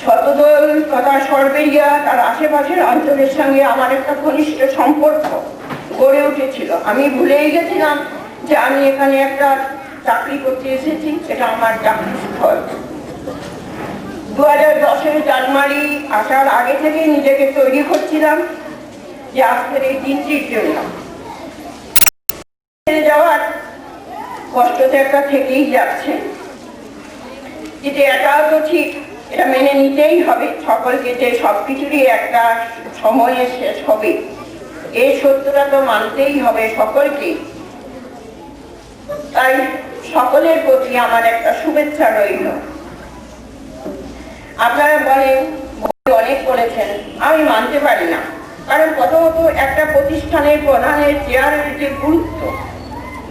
শতদল তথা সরবেরিয়া তার আশেপাশের অঞ্চলের সঙ্গে আমার একটা ঘনিষ্ঠ সম্পর্ক গড়ে উঠেছিল। আমি ভুলেই গেছিলাম যে আমি এখানে একটা চাকরি করতে এসেছি, এটা আমার চাকরি স্থল। 2010 জানুয়ারি আসার আগে থেকে নিজেকে তৈরি করছিলাম যে আজকের এই দিনটির জন্য। ছেড়ে যাওয়ার কষ্ট তো একটা থেকেই যাচ্ছে, কিন্তু এটাও তো ঠিক, এটা মেনে নিতেই হবে সকলকে যে সবকিছুরই একটা সময়ে শেষ হবে, এই সত্যটা তো মানতেই হবে সকলকে। তাই সকলের প্রতি আমার একটা শুভেচ্ছা রইল। আপনারা বলেন অনেক বলেছেন, আমি মানতে পারি না, কারণ প্রথমত একটা প্রতিষ্ঠানের প্রধানের চেয়ারের যে গুরুত্ব,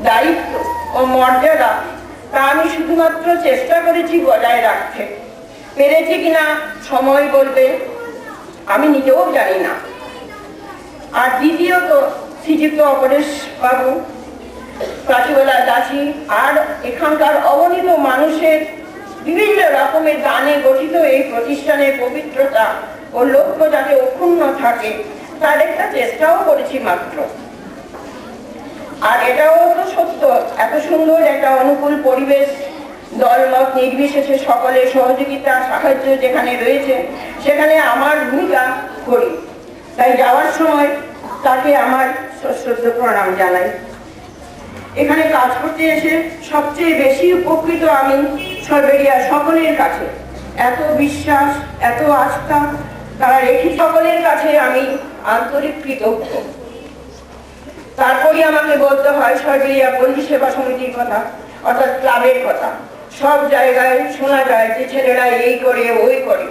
দায়িত্ব ও মর্যাদা তা আমি শুধুমাত্র চেষ্টা করেছি বজায় রাখতে। পেরেছি কিনা সময় বলবে, আমি নিজেও জানি না। আর দ্বিতীয়ত শ্রীযুক্ত অপরেশ বাবু, প্রাচীবেলা দাসী আর এখানকার অগণিত মানুষের বিভিন্ন রকমের দানে গঠিত এই প্রতিষ্ঠানের পবিত্রতা ও লক্ষ্য যাতে অক্ষুণ্ণ থাকে তার একটা চেষ্টাও করেছি মাত্র। আর এটাও তো সত্য, এত সুন্দর একটা অনুকূল পরিবেশ, দলমত নির্বিশেষে সকলের সহযোগিতা সাহায্য যেখানে রয়েছে সেখানে আমার ভূমিকা করি। তাই যাওয়ার সময় তাকে আমার সশ্রদ্ধ প্রণাম জানাই। এখানে কাজ করতে এসে সবচেয়ে বেশি উপকৃত আমি সরবেরিয়া সকলের কাছে। এত বিশ্বাস, এত আস্থা তারা রেখে সকলের কাছে আমি আন্তরিক কৃতজ্ঞ। তারপরে আমাকে বলতে হয় সরবেরিয়া পল্লী সেবা সমিতির কথা, অর্থাৎ ক্লাবের কথা। সব জায়গায় শোনা যায় যে ছেলেরা এই করে ওই করে,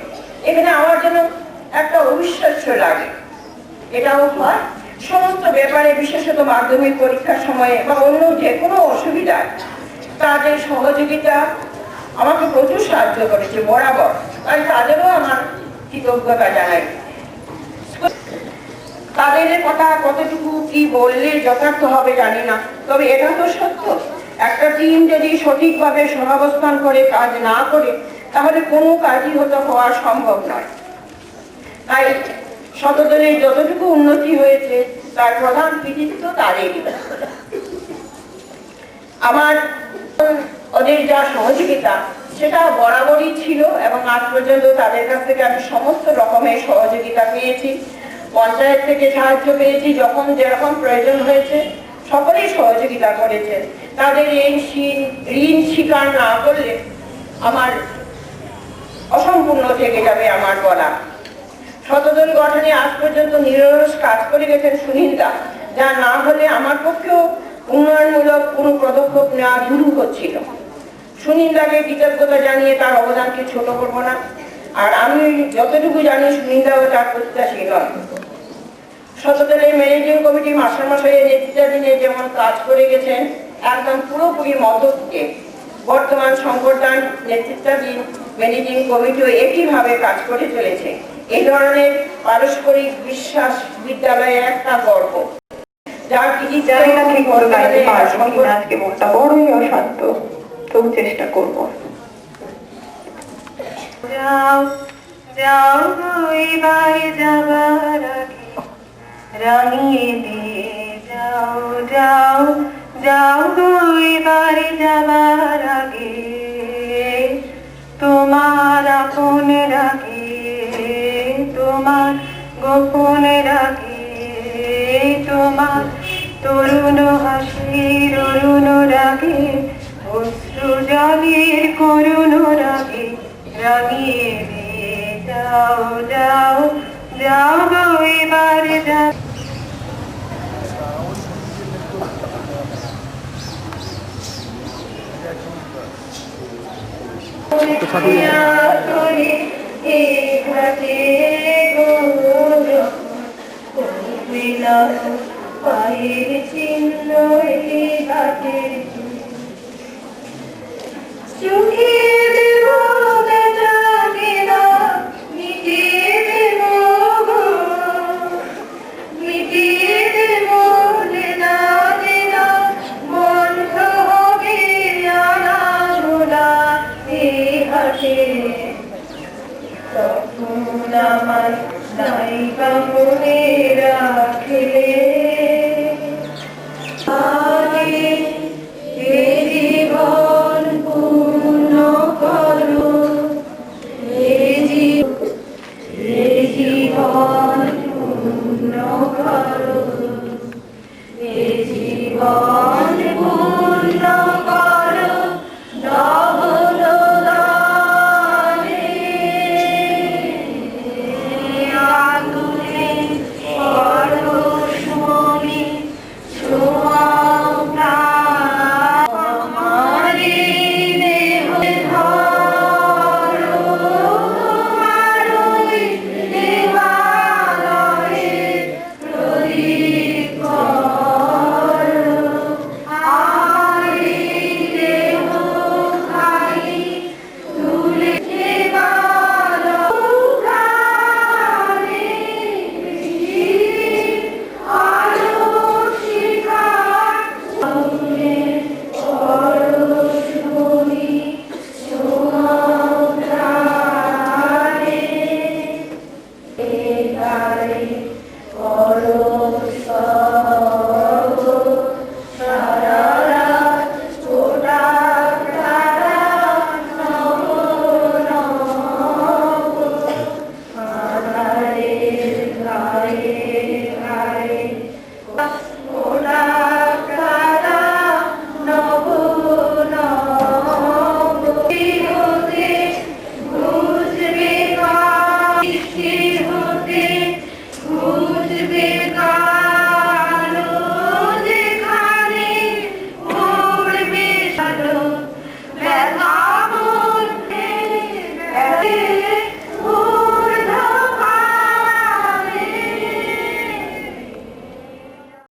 এখানে আমার জন্য একটা অবিশ্বাস্য লাগে। এটাও হয় সমস্ত ব্যাপারে, বিশেষত মাধ্যমিক পরীক্ষার সময়ে বা অন্য যে কোনো অসুবিধায় তাদের সহযোগিতা আমাকে প্রচুর সাহায্য করেছে বরাবর, তাই তাদেরও আমার কৃতজ্ঞতা জানাই। তাদের কথা কতটুকু কি বললে যথার্থ হবে জানি না, তবে এটা তো সত্য, একটা টিম যদি সঠিকভাবে সহাবস্থান করে কাজ না করে তাহলে কোনো কাজই হওয়া সম্ভব নয়। তাই শতদলের যতটুকু উন্নতি হয়েছে তার প্রধান কৃতিত্ব তাদেরই। আমার ওদের যা সহযোগিতা সেটা বরাবরই ছিল এবং আজ পর্যন্ত তাদের কাছ থেকে আমি সমস্ত রকমের সহযোগিতা পেয়েছি। পঞ্চায়েত থেকে সাহায্য পেয়েছি, যখন যেরকম প্রয়োজন হয়েছে সকলেই সহযোগিতা করেছে। তাদের এই ঋণ স্বীকার না করলে আমার অসম্পূর্ণ থেকে যাবে আমার বলা। শতদল গঠনে আজ পর্যন্ত নিরলস কাজ করে গেছেন সুনীলদা, যা না হলে আমার পক্ষেও উন্নয়নমূলক কোনো পদক্ষেপ নেওয়া দুরূহ হচ্ছিল। সুনীলদাকে কৃতজ্ঞতা জানিয়ে তার অবদানকে ছোট করব না। আর আমি যতটুকু জানি সুনীলদাও তার প্রত্যাশী নয়। শতদলের ম্যানেজিং কমিটি মাস্টারমশাইয়ের নেতৃত্বাধীনে যেমন কাজ করে গেছেন একদম পুরোপুরি মদতকে, বর্তমান সংগঠন নেতৃত্বাধীন ম্যানেজিং কমিটিও একইভাবে কাজ করে চলেছে। এই ধরনের পারস্পরিক বিশ্বাস বিদ্যালয়ে একটা গর্ব, যার কিছু জানি না ঠিক মতো গাইতে পারবো কিনা, আজকে মনটা বড়ই অশান্ত, তবু চেষ্টা করবো। যাও যাও গো এবার যাবার আগে রাঙিয়ে দিয়ে যাও, যাও যাও গো এবার যাবার আগে তোমার আপন রাগে, তোমার গোপন রাগে, তোমার তরুণ হাসির অরুণ রাগে, অশ্রু জলের করুণ রাগে রাঙিয়ে দিয়ে যাও, যাও যাও গো এবার যাও। পায়ের চিহ্ন ঘাটের চোখে